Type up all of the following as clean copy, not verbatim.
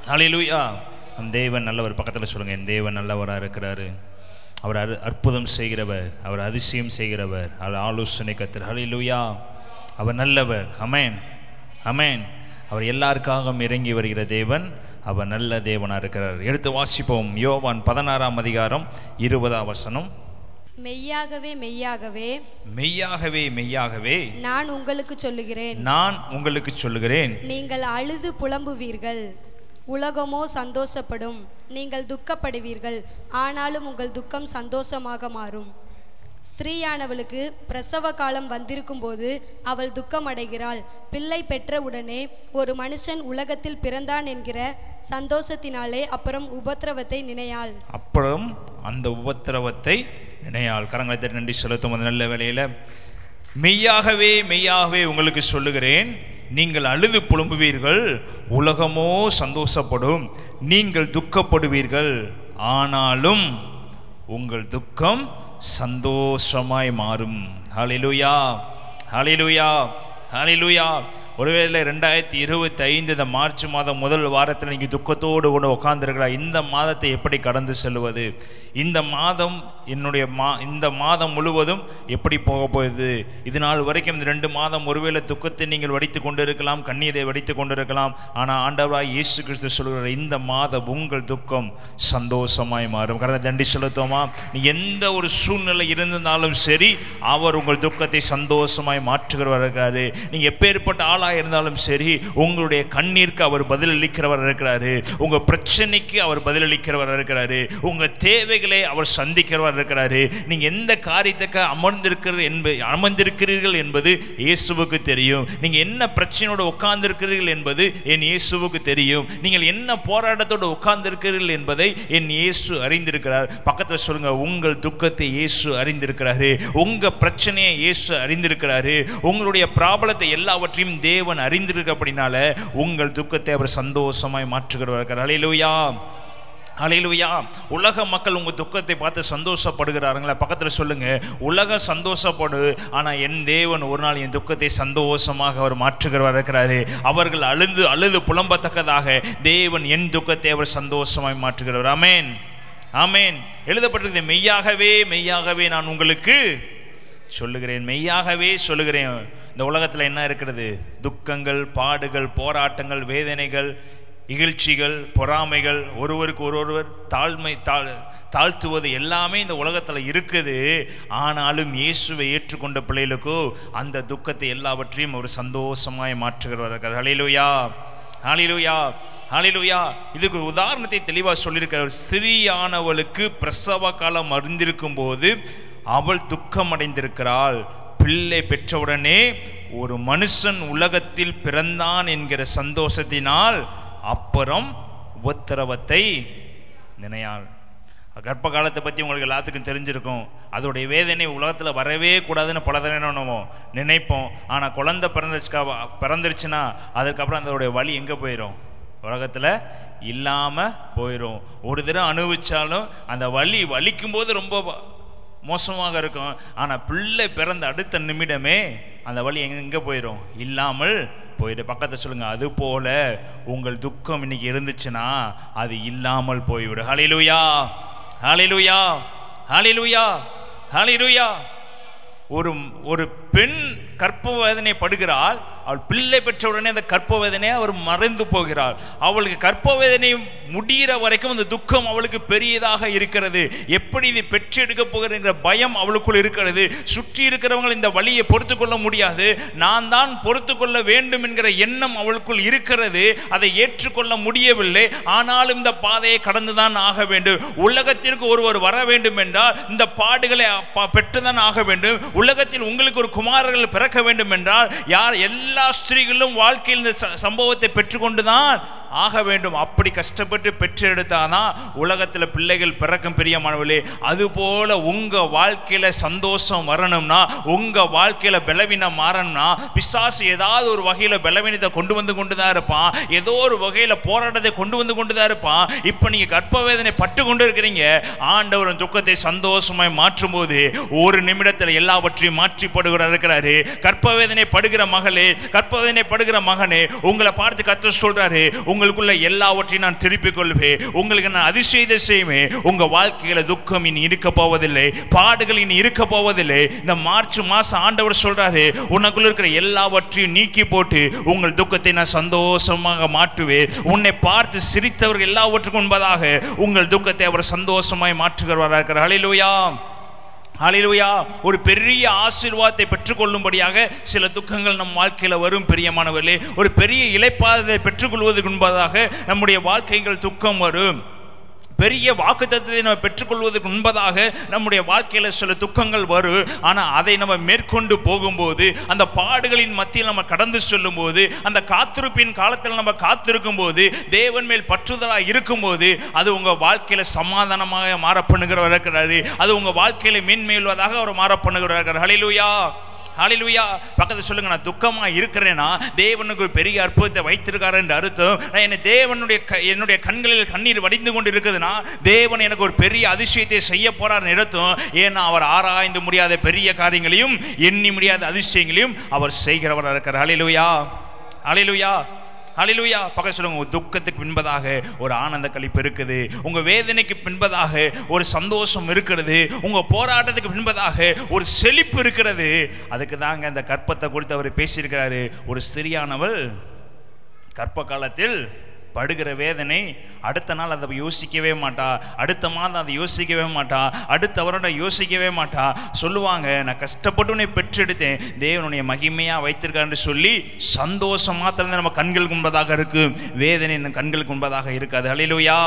ஹல்லேலூயா. நம் தேவன் நல்லவர். பக்கத்தில் சொல்லுங்கள், என் தேவன் நல்லவராக இருக்கிறாரு. அவர் அற்புதம் செய்கிறவர், அவர் அதிசயம் செய்கிறவர், அவர் ஆலோசனை கர்த்தர். ஹல்லேலூயா. அவர் நல்லவர். ஆமென், ஆமென். அவர் எல்லாருக்காகவும் இறங்கி வருகிற தேவன், அவர் நல்ல தேவனாக இருக்கிறார். எடுத்து வாசிப்போம். யோவான் 16ஆம் அதிகாரம் 20ஆம் வசனம். மெய்யாகவே மெய்யாகவே மெய்யாகவே மெய்யாகவே நான் உங்களுக்கு சொல்லுகிறேன், நான் உங்களுக்கு சொல்லுகிறேன், நீங்கள் அழுது புலம்புவீர்கள், உலகமோ சந்தோஷப்படும். நீங்கள் துக்கப்படுவீர்கள், ஆனாலும் உங்கள் துக்கம் சந்தோஷமாக மாறும். ஸ்திரீயானவளுக்கு பிரசவ காலம் வந்திருக்கும் போது அவள் துக்கம் அடைகிறாள். பிள்ளை பெற்றவுடனே ஒரு மனுஷன் உலகத்தில் பிறந்தான் என்கிற சந்தோஷத்தினாலே அப்புறம் உபத்திரவத்தை நினையாள். அப்புறம் அந்த உபத்திரவத்தை நினையாள். கரங்களை தட்டி நன்றி செலுத்தும் அந்த நல்ல வேளையில், மெய்யாகவே மெய்யாகவே உங்களுக்கு சொல்லுகிறேன், நீங்கள் அழுது புலம்புவீர்கள், உலகமோ சந்தோஷப்படும். நீங்கள் துக்கப்படுவீர்கள், ஆனாலும் உங்கள் துக்கம் சந்தோஷமாய் மாறும். ஹல்லேலூயா, ஹல்லேலூயா, ஹல்லேலூயா. ஒருவேளை 2025 இந்த மார்ச் மாதம் முதல் வாரத்தில் நீங்கள் துக்கத்தோடு கூட உட்கார்ந்துருக்கலாம். இந்த மாதத்தை எப்படி கடந்து செல்வது? இந்த மாதம் இந்த மாதம் முழுவதும் எப்படி போக போகுது? இது நாள் வரைக்கும் இந்த 2 மாதம் ஒருவேளை துக்கத்தை நீங்கள் வடித்து கொண்டு இருக்கலாம், கண்ணீரை வடித்து கொண்டு இருக்கலாம். ஆனால் ஆண்டவராய் இயேசு கிறிஸ்து சொல்கிற இந்த மாதம் உங்கள் துக்கம் சந்தோஷமாய் மாறும். காரணம் தண்டி செலுத்துவோமா? நீ எந்த ஒரு சூழ்நிலை இருந்தாலும் சரி, அவர் உங்கள் துக்கத்தை சந்தோஷமாய் மாற்றுகிறவர் இருக்காரு. நீங்கள் எப்பேற்பட்ட ஆளாக இருந்தாலும் சரி, உங்களுடைய கண்ணீருக்கு அவர் பதிலளிக்கிறவர் இருக்கிறாரு. உங்க பிரச்சனைக்கு அவர் பதிலளிக்கிறவர் இருக்கிறாரு. உங்க தேவைகளை அவர் சந்திக்கிறவர் இருக்கிறாரு. நீங்க எந்த காரியத்துக்கு அமர்ந்திருக்கிறீர்கள் என்பது இயேசுவுக்கு தெரியும். நீங்க என்ன பிரச்சனையோடு உட்கார்ந்திருக்கிறீர்கள் என்பது என் இயேசுவுக்கு தெரியும். நீங்கள் என்ன போராட்டத்தோடு உட்கார்ந்திருக்கிறீர்கள் என்பதை என் இயேசு அறிந்திருக்கிறார். பக்கத்தில் சொல்லுங்க, உங்கள் துக்கத்தை இயேசு அறிந்திருக்கிறாரு. உங்க பிரச்சனையை இயேசு அறிந்திருக்கிறாரு. உங்களுடைய ப்ராப்ளத்தை எல்லாவற்றையும் தேவன் அறிந்திருக்க. அப்படினால உங்கள் துக்கத்தை அவர் சந்தோஷமாய் மாற்றுகிறவர். ஹல்லேலூயா, ஹல்லேலூயா. உலக மக்கள் உங்க துக்கத்தை பார்த்து சந்தோஷப்படுகிறார்களா? பக்கத்தில் சொல்லுங்க, உலகம் சந்தோஷப்படு, ஆனால் என் தேவன் ஒரு நாள் என் துக்கத்தை சந்தோஷமாக அவர் மாற்றுகிறவர் இருக்கிறாரு. அவர்கள் அழுது புலம்பத்தக்கதாக தேவன் என் துக்கத்தை அவர் சந்தோஷமாய் மாற்றுகிறவர். ஆமென், ஆமென். எழுதப்பட்டிருக்கிறது, மெய்யாகவே மெய்யாகவே நான் உங்களுக்கு சொல்லுகிறேன், மெய்யாகவே சொல்லுகிறேன். இந்த உலகத்தில் என்ன இருக்கிறது? துக்கங்கள், பாடுகள், போராட்டங்கள், வேதனைகள், இகழ்ச்சிகள், பொறாமைகள், ஒருவருக்கு ஒருவர் தாழ்த்துவது எல்லாமே இந்த உலகத்தில் இருக்குது. ஆனாலும் இயேசுவை ஏற்றுக்கொண்ட பிள்ளைகளுக்கோ அந்த துக்கத்தை எல்லாவற்றையும் ஒரு சந்தோஷமாய் மாற்றுகிறவர்கள். ஹல்லேலூயா, ஹல்லேலூயா, ஹல்லேலூயா. இதுக்கு ஒரு உதாரணத்தை தெளிவாக சொல்லியிருக்கிறார். ஸ்திரீயானவளுக்கு பிரசவ காலம் அறிந்திருக்கும் போது அவள் துக்கம் அடைந்திருக்கிறாள். பிள்ளை பெற்றவுடனே ஒரு மனுஷன் உலகத்தில் பிறந்தான் என்கிற சந்தோஷத்தினால் அப்புறம் உபத்திரவத்தை நினையாள். கர்ப்ப காலத்தை பற்றி உங்களுக்கு எல்லாத்துக்கும் தெரிஞ்சிருக்கும். அதோடைய வேதனை உலகத்தில் வரவே கூடாதுன்னு பல தடவை நினைப்போம். ஆனால் குழந்தை பிறந்துருச்சுன்னா அதுக்கப்புறம் அதோடைய வலி எங்கே போயிடும்? உலகத்தில் இல்லாமல் போயிடும். ஒரு தடவை அனுபவிச்சாலும் அந்த வலிக்கும் போது ரொம்ப மோசமாக இருக்கும். ஆனால் பிள்ளை பிறந்த அடுத்த நிமிடமே அந்த வலி எங்கே போயிடும்? இல்லாமல் போயிடும். பக்கத்தை சொல்லுங்க, அது போல உங்கள் துக்கம் இன்னைக்கு இருந்துச்சுன்னா அது இல்லாமல் போய்விடும். ஹல்லேலூயா, ஹல்லேலூயா, ஹல்லேலூயா, ஹல்லேலூயா. ஒரு பெண் கற்ப வேதனை படுகிறாள். அவள் பிள்ளை பெற்றவுடனே அந்த கற்ப வேதனை அவர் மறைந்து போகிறாள். அவளுக்கு கற்ப வேதனை முடிகிற வரைக்கும் அந்த துக்கம் அவளுக்கு பெரியதாக இருக்கிறது. எப்படி இதை பெற்றெடுக்க போகிற பயம் அவளுக்குள் இருக்கிறது. சுற்றி இருக்கிறவங்க இந்த வலியை பொறுத்து கொள்ள முடியாது, நான் தான் பொறுத்து கொள்ள வேண்டும் என்கிற எண்ணம் அவளுக்குள் இருக்கிறது. அதை ஏற்றுக்கொள்ள முடியவில்லை. ஆனாலும் இந்த பாதையை கடந்துதான் ஆக வேண்டும். உலகத்திற்கு ஒருவர் வர வேண்டும் என்றால் இந்த பாடுகளை பெற்றுதான் ஆக வேண்டும். உலகத்தில் உங்களுக்கு ஒரு குமாரர்கள் பிறக்க வேண்டும் என்றால் எல்லா ஸ்திரீகளும் வாழ்க்கையில் இந்த சம்பவத்தை பெற்றுக்கொண்டுதான் ஆக வேண்டும். அப்படி கஷ்டப்பட்டு பெற்றெடுத்தாதான் உலகத்தில் பிள்ளைகள் பிறக்கும். பிரியமானவர்களே, அதுபோல உங்க வாழ்க்கையில சந்தோஷம் வரணும்னா, உங்க வாழ்க்கையில பலவீனம் மாறணும்னா, பிசாசு ஏதாவது ஒரு வகையில பலவீனத்தை கொண்டு வந்து கொண்டுதான் இருப்பான். ஏதோ ஒரு வகையில போராட்டத்தை கொண்டு வந்து கொண்டுதான் இருப்பான். இப்ப நீங்க கற்ப வேதனை பட்டு கொண்டு இருக்கிறீங்க. ஆண்டவர் துக்கத்தை சந்தோஷமாய் மாற்றும் போது ஒரு நிமிடத்தில் எல்லாவற்றையும் மாற்றி போடுகிறார் இருக்கிறாரு. கற்ப வேதனை படுகிற மகளே, கற்ப வேதனை படுகிற மகனே, உங்களை பார்த்து கர்த்தர் சொல்றாரு, உங்கள் உங்களுக்குள்ள எல்லாவற்றையும் நான் திருப்பிக் கொள்வேன், உங்களுக்கு நான் அதிசயத்தை செய்வேன். உங்க வாழ்க்கையில துக்கம் இனி இருக்க போவதில்லை, பாடுகள் இனி இருக்க போவதில்லை. இந்த மார்ச் மாசம் ஆண்டவர் சொல்றாரு, உனக்குள்ள இருக்கிற எல்லாவற்றையும் நீக்கி போட்டு உங்கள் துக்கத்தை நான் சந்தோஷமாக மாற்றுவேன். உன்னை பார்த்து சிரித்தவர்கள் எல்லாவற்றுக்கும் முன்பதாக உங்கள் துக்கத்தை அவர் சந்தோஷமாய் மாற்றுகிறவராக இருக்கிறார். ஹல்லேலூயா, ஹல்லேலூயா. ஒரு பெரிய ஆசீர்வாதத்தை பெற்றுக்கொள்ளும்படியாக சில துக்கங்கள் நம் வாழ்க்கையில் வரும். பிரியமானவர்களே, ஒரு பெரிய இளைப்பாறுதலை பெற்றுக்கொள்வதற்கு முன்பதாக நம்முடைய வாழ்க்கைகள் துக்கம் வரும். பெரிய வாக்குத்தத்தத்தை நம்ம பெற்றுக்கொள்வதற்கு முன்பதாக நம்முடைய வாழ்க்கையில் சில துக்கங்கள் வரும். ஆனால் அதை நம்ம மேற்கொண்டு போகும்போது, அந்த பாடுகளின் மத்தியில் நம்ம கடந்து செல்லும் போது, அந்த காத்திருப்பின் காலத்தில் நம்ம காத்திருக்கும் போது, தேவன் மேல் பற்றுதலாக இருக்கும்போது, அது உங்கள் வாழ்க்கையில் சமாதானமாக மாற பண்ணுகிறவர் இருக்கிறாரு. அது உங்கள் வாழ்க்கையில் மேன்மையுள்ளதாக அவர் மாற பண்ணுகிறவர் இருக்கிறார். ஹல்லேலூயா, ஹல்லேலூயா. பக்கத்தில் சொல்லுங்க, நான் துக்கமாக இருக்கிறேன்னா தேவனுக்கு ஒரு பெரிய அற்புதத்தை வைத்திருக்காரு என்று அர்த்தம். என்னுடைய கண்களில் கண்ணீர் வடிந்து கொண்டு இருக்குதுன்னா தேவன் எனக்கு ஒரு பெரிய அதிசயத்தை செய்ய போறார் அர்த்தம். ஏன்னா அவர் ஆராய்ந்து முடியாத பெரிய காரியங்களையும் எண்ணி முடியாத அதிசயங்களையும் அவர் செய்கிறவராக இருக்கிறார். ஹல்லேலூயா, ஹல்லேலூயா, ஹல்லேலூயா. பக்கத்தில் சொல்லுங்க, உங்க துக்கத்துக்கு பின்பதாக ஒரு ஆனந்த களிப்பு இருக்குது, உங்க வேதனைக்கு பின்பதாக ஒரு சந்தோஷம் இருக்கிறது, உங்க போராட்டத்துக்கு பின்பதாக ஒரு செழிப்பு இருக்கிறது. அதுக்கு தாங்க இந்த கற்பத்தை குறித்து அவர் பேசியிருக்கிறாரு. ஒரு ஸ்திரியானவள் கற்ப காலத்தில் படுகிற வேதனை அடுத்த நாள் அதை யோசிக்கவே மாட்டா, அடுத்த மாதம் அதை யோசிக்கவே மாட்டா, அடுத்த வருடம் யோசிக்கவே மாட்டா. சொல்லுவாங்க, நான் கஷ்டப்பட்டு உன்னை பெற்றெடுத்தேன், தேவனுடைய மகிமையாக வைத்திருக்கான்னு சொல்லி சந்தோஷம் மாத்திரம் நம்ம கண்களுக்கு முன்பதாக இருக்கு, வேதனை கண்களுக்கு முன்பதாக இருக்காது. ஹல்லேலூயா,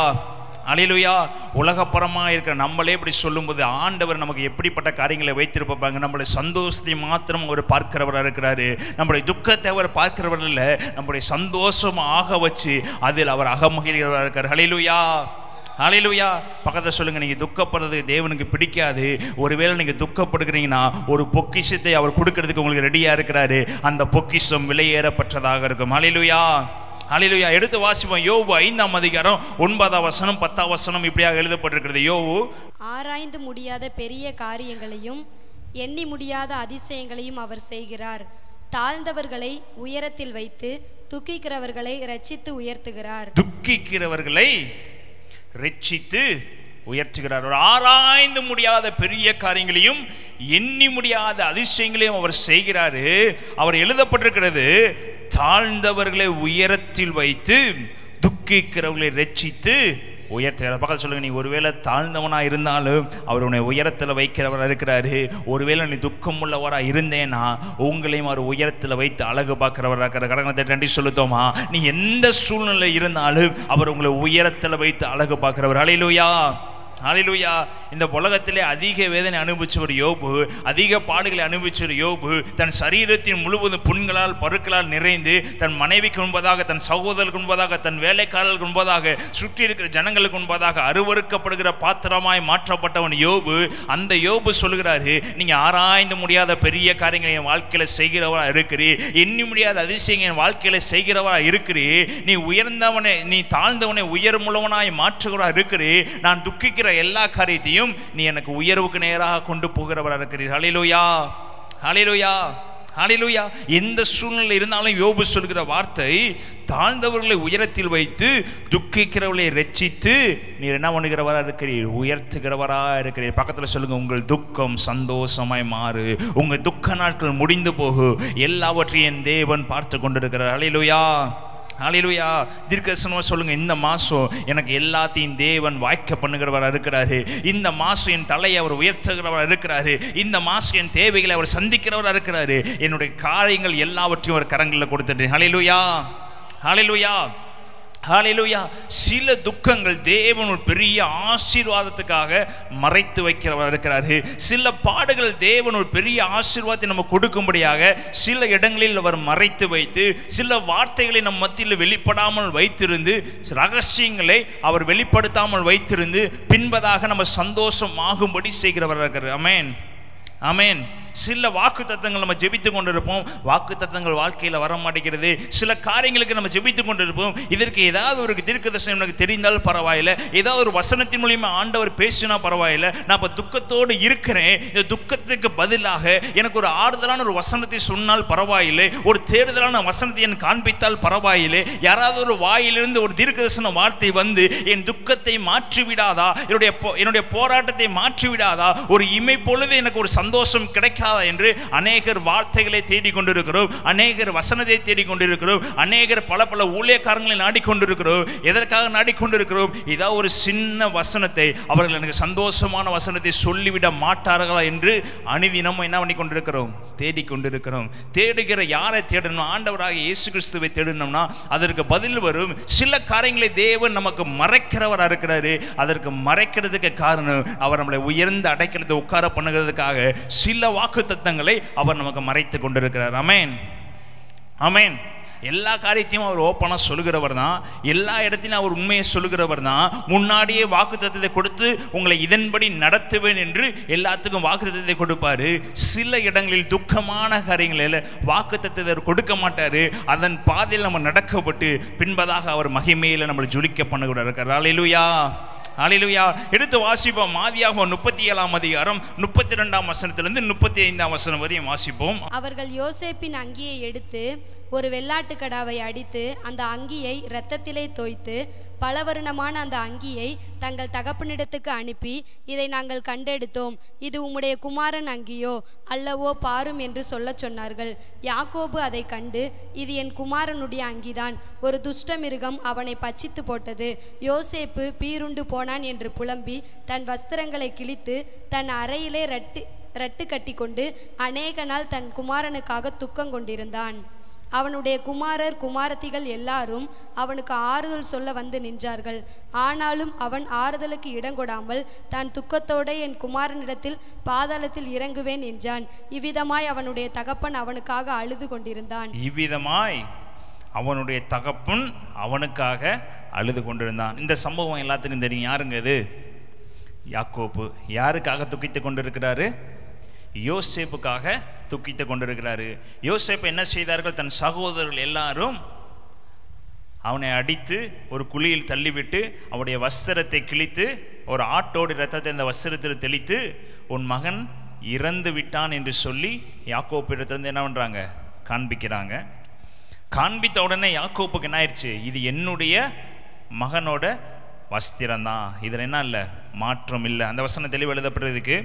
ஹல்லேலூயா. உலகப்பரமாக இருக்கிற நம்மளே இப்படி சொல்லும்போது ஆண்டவர் நமக்கு எப்படிப்பட்ட காரியங்களை வைத்திருப்பாங்க. நம்மளுடைய சந்தோஷத்தை மாத்திரம் அவர் பார்க்கிறவராக இருக்கிறாரு. நம்முடைய துக்கத்தை அவர் பார்க்கிறவர் இல்லை, நம்முடைய சந்தோஷம் ஆக வச்சு அதில் அவர் அகமகிழ்கிறவராக இருக்கார். ஹல்லேலூயா, ஹல்லேலூயா. பக்கத்தில் சொல்லுங்க, நீங்கள் துக்கப்படுறது தேவனுக்கு பிடிக்காது. ஒருவேளை நீங்கள் துக்கப்படுகிறீங்கன்னா ஒரு பொக்கிஷத்தை அவர் கொடுக்கறதுக்கு உங்களுக்கு ரெடியாக இருக்கிறாரு. அந்த பொக்கிஷம் விலையேறப்பட்டதாக இருக்கும். ஹல்லேலூயா, ஹல்லேலூயா. எடுத்து வாசிப்போம். யோபு 5ஆம் அதிகாரம் 9ஆம் வசனம் 10ஆம் வசனம் இப்படியாக எழுதப்பட்டிருக்கிறது. யோபு, ஆராய்ந்து முடியாத பெரிய காரியங்களையும் எண்ணி முடியாத அதிசயங்களையும் அவர் செய்கிறார். தாழ்ந்தவர்களை உயரத்தில் வைத்து துக்கிக்கிறவர்களை ரட்சித்து உயர்த்துகிறார். துக்கிக்கிறவர்களை ரட்சித்து உயர்த்துகிறார். ஒரு ஆராய்ந்து முடியாத பெரிய காரியங்களையும் எண்ணி முடியாத அதிசயங்களையும் அவர் செய்கிறாரு. அவர் எழுதப்பட்டிருக்கிறது, தாழ்ந்தவர்களை உயரத்தில் வைத்து துக்கிக்கிறவர்களை ரட்சித்து உயர்த்துகிறார். பக்கத்தில் சொல்லுங்க, நீ ஒருவேளை தாழ்ந்தவனா இருந்தாலும் அவர் உன்னை உயரத்தில் வைக்கிறவராக இருக்கிறாரு. ஒருவேளை நீ துக்கம் உள்ளவராக இருந்தேன்னா உங்களையும் அவர் உயரத்தில் வைத்து அழகு பார்க்கிறவராக இருக்கிற கடகத்தை நன்றி சொல்லுத்தோமா. நீ எந்த சூழ்நிலை இருந்தாலும் அவர் உங்களை உயரத்தில் வைத்து அழகு பார்க்கிறவர். ஹல்லேலூயா, ஹல்லேலூயா. இந்த உலகத்திலே அதிக வேதனை அனுபவிச்சவர் யோபு, அதிக பாடுகளை அனுபவிச்சவர் யோபு தன் சரீரத்தின் முழுவதும் புண்களால் பருக்களால் நிறைந்து தன் மனைவிக்கு முன்பதாக, தன் சகோதரருக்கு முன்பதாக, தன் வேலைக்காரர்களுக்கு முன்பதாக, சுற்றி இருக்கிற ஜனங்களுக்கு முன்பதாக அருவருக்கப்படுகிற பாத்திரமாய் மாற்றப்பட்டவன் யோபு. அந்த யோபு சொல்கிறாரு, நீங்க ஆராய்ந்து முடியாத பெரிய காரியங்களை என் வாழ்க்கையில செய்கிறவரா இருக்கிறீ, எண்ணி முடியாத அதிசயங்கள் என் வாழ்க்கையில செய்கிறவரா இருக்கிறீ, நீ உயர்ந்தவனை நீ தாழ்ந்தவனை உயர்முள்ளவனாய் மாற்றுகிறவரா இருக்கிறீ, நான் துக்கிக்கிற எல்லா காரியத்தையும் நீ எனக்கு உயர்வுக்கு நேராக கொண்டு போகிறவரா இருக்கிறீர். ஹல்லேலூயா, ஹல்லேலூயா, ஹல்லேலூயா. எந்த சூழ்நிலை இருந்தாலும் யோபு சொல்கிற வார்த்தை, தாழ்ந்தவர்களை உயரத்தில் வைத்து துக்கிக்கிறவர்களை ரட்சித்து நீர் என்ன பண்ணுகிறவரா இருக்கிறீர், உயர்த்துகிறவரா இருக்கிறீர். பக்கத்தில் சொல்லுங்க, உங்கள் துக்கம் சந்தோஷமாய் மாறு, உங்கள் துக்க நாட்கள் முடிந்து போகு, எல்லாவற்றையும் தேவன் பார்த்து கொண்டிருக்கிறார். ஹல்லேலூயா, ஹல்லேலூயா. தீர்க்கதரிசனமா சொல்லுங்க, இந்த மாசம் எனக்கு எல்லாத்தையும் தேவன் வாய்க்க பண்ணுகிறவராக இருக்கிறாரு. இந்த மாசம் என் தலையை அவர் உயர்த்துகிறவராக இருக்கிறாரு. இந்த மாசம் என் தேவைகளை அவர் சந்திக்கிறவராக இருக்கிறாரு. என்னுடைய காரியங்கள் எல்லாவற்றையும் அவர் கரங்களில் கொடுத்துட்டேன். ஹல்லேலூயா, ஹல்லேலூயா, ஹல்லேலூயா. சில துக்கங்கள் தேவன் ஒரு பெரிய ஆசீர்வாதத்துக்காக மறைத்து வைக்கிறவர் இருக்கிறாரு. சில பாடுகள் தேவன் ஒரு பெரிய ஆசீர்வாதத்தை நம்ம கொடுக்கும்படியாக சில இடங்களில் அவர் மறைத்து வைத்து, சில வார்த்தைகளை நம் மத்தியில் வெளிப்படாமல் வைத்திருந்து, ரகசியங்களை அவர் வெளிப்படுத்தாமல் வைத்திருந்து பின்பதாக நம்ம சந்தோஷம் ஆகும்படி செய்கிறவர் இருக்கிறார். ஆமென், ஆமென். சில வாக்கு தத்தங்கள் நம்ம ஜெபித்து கொண்டிருப்போம், வாக்கு தத்தங்கள் வாழ்க்கையில் வர மாட்டேங்கிறது. சில காரியங்களுக்கு நம்ம ஜெபித்து கொண்டிருப்போம். இதற்கு ஏதாவது ஒரு தீர்க்கதரிசனம் எனக்கு தெரிந்தால் பரவாயில்லை, ஏதாவது ஒரு வசனத்தின் மூலியமா ஆண்டவர் பேசினா பரவாயில்லை, நான் இப்போ துக்கத்தோடு இருக்கிறேன், இந்த துக்கத்துக்கு பதிலாக எனக்கு ஒரு ஆறுதலான ஒரு வசனத்தை சொன்னால் பரவாயில்லை, ஒரு தேடுதலான வசனத்தை எனக்கு காண்பித்தால் பரவாயில்லை, யாராவது ஒரு வாயிலிருந்து ஒரு தீர்க்கதரிசன வார்த்தை வந்து என் துக்கத்தை மாற்றிவிடாதா, என்னுடைய போராட்டத்தை மாற்றிவிடாதா, ஒரு இமை பொழுது எனக்கு ஒரு சந்தோஷம் கிடைக்காதா என்று அநேகர் வார்த்தைகளை தேடிக்கொண்டிருக்கிறோம், அநேகர் வசனத்தை தேடிக்கொண்டிருக்கிறோம், அநேகர் பல பல ஊழியக்காரங்களை நாடிக்கொண்டிருக்கிறோம். எதற்காக நாடிக்கொண்டிருக்கிறோம்? ஏதாவது ஒரு சின்ன வசனத்தை, அவர்கள் எனக்கு சந்தோஷமான வசனத்தை சொல்லிவிட மாட்டார்களா என்று அனுதினமும் என்ன பண்ணி கொண்டிருக்கிறோம்? தேடிக்கொண்டிருக்கிறோம். தேடுகிற யாரை தேடணும்? ஆண்டவராக இயேசு கிறிஸ்துவை தேடணும்னா அதற்கு பதில் வரும். சில காரியங்களை தேவன் நமக்கு மறைக்கிறவராக இருக்கிறாரு. அதற்கு மறைக்கிறதுக்கு காரணம் அவர் நம்மளை உயர்ந்த அடைக்கிறதை உட்கார பண்ணுகிறதுக்காக சில வாக்கு தத்தங்களை அவர் நமக்கு மறைத்து கொண்டிருக்கிறார். ஆமென், ஆமென். எல்லா காரியத்தையும் அவர் ஓப்பனாக சொல்லுகிறவர் தான், எல்லா இடத்திலும் அவர் உண்மையை சொல்லுகிறவர் தான். முன்னாடியே வாக்கு தத்தத்தை கொடுத்து உங்களை இதன்படி நடத்துவேன் என்று எல்லாத்துக்கும் வாக்கு தத்தத்தை கொடுப்பாரு. சில இடங்களில் துக்கமான காரியங்களில் வாக்கு தத்தத்தை கொடுக்க மாட்டாரு. அதன் பாதையில் நம்ம நடக்கப்பட்டு பின்பதாக அவர் மகிமையில் நம்மளை ஜொலிக்க பண்ணுகிறார். ஹல்லேலூயா, ஹல்லேலூயா. எடுத்து வாசிப்போம். ஆதியாகமம் 37ஆம் அதிகாரம் 32ஆம் வசனத்திலிருந்து 35ஆம் வசனம் வரையும் வாசிப்போம். அவர்கள் யோசேப்பின் அங்கியை எடுத்து ஒரு வெள்ளாட்டுக்கடாவை அடித்து அந்த அங்கியை இரத்தத்திலே தோய்த்து பலவருணமான அந்த அங்கியை தங்கள் தகப்பனிடத்துக்கு அனுப்பி, இதை நாங்கள் கண்டெடுத்தோம், இது உம்முடைய குமாரன் அங்கியோ அல்லவோ பாரும் என்று சொல்லச் சொன்னார்கள். யாக்கோபு அதை கண்டு, இது என் குமாரனுடைய அங்கிதான், ஒரு துஷ்ட மிருகம் அவனை பட்சித்து போட்டது. யோசேப்பு பீருண்டு போனான் என்று புலம்பி தன் வஸ்திரங்களை கிழித்து தன் அறையிலே ரட்டு கட்டி கொண்டு அநேக நாள் தன் குமாரனுக்காக துக்கம் கொண்டிருந்தான். அவனுடைய குமாரர் குமாரத்திகள் எல்லாரும் அவனுக்கு ஆறுதல் சொல்ல வந்து நின்றார்கள். ஆனாலும் அவன் ஆறுதலுக்கு இடங்கொடாமல் தான் துக்கத்தோட என் குமாரனிடத்தில் பாதாளத்தில் இறங்குவேன் என்றான். இவ்விதமாய் அவனுடைய தகப்பன் அவனுக்காக அழுது கொண்டிருந்தான். அழுது கொண்டிருந்தான். இந்த சம்பவம் எல்லாத்துக்கும் தெரியும். யாருங்க இது? யாக்கோபு. யாருக்காக துக்கித்து கொண்டிருக்கிறாரு? யோசேப்புக்காக துக்கித்து கொண்டிருக்கிறாரு. யோசேப்பு என்ன செய்தார்கள்? தன் சகோதரர்கள் எல்லாரும் அவனை அடித்து ஒரு குழியில் தள்ளிவிட்டு அவனுடைய வஸ்திரத்தை கிழித்து ஒரு ஆட்டோடு இரத்தத்தை அந்த வஸ்திரத்தில் தெளித்து உன் மகன் இறந்து விட்டான் என்று சொல்லி யாக்கோப்பு இடத்துல என்ன பண்ணுறாங்க? காண்பிக்கிறாங்க. காண்பித்த உடனே யாக்கோப்புக்கு என்ன ஆயிடுச்சு? இது என்னுடைய மகனோட வஸ்திரம்தான், இதில் என்ன இல்லை, மாற்றம் இல்லை. அந்த வசனம் தெளிவு எழுதப்படுறதுக்கு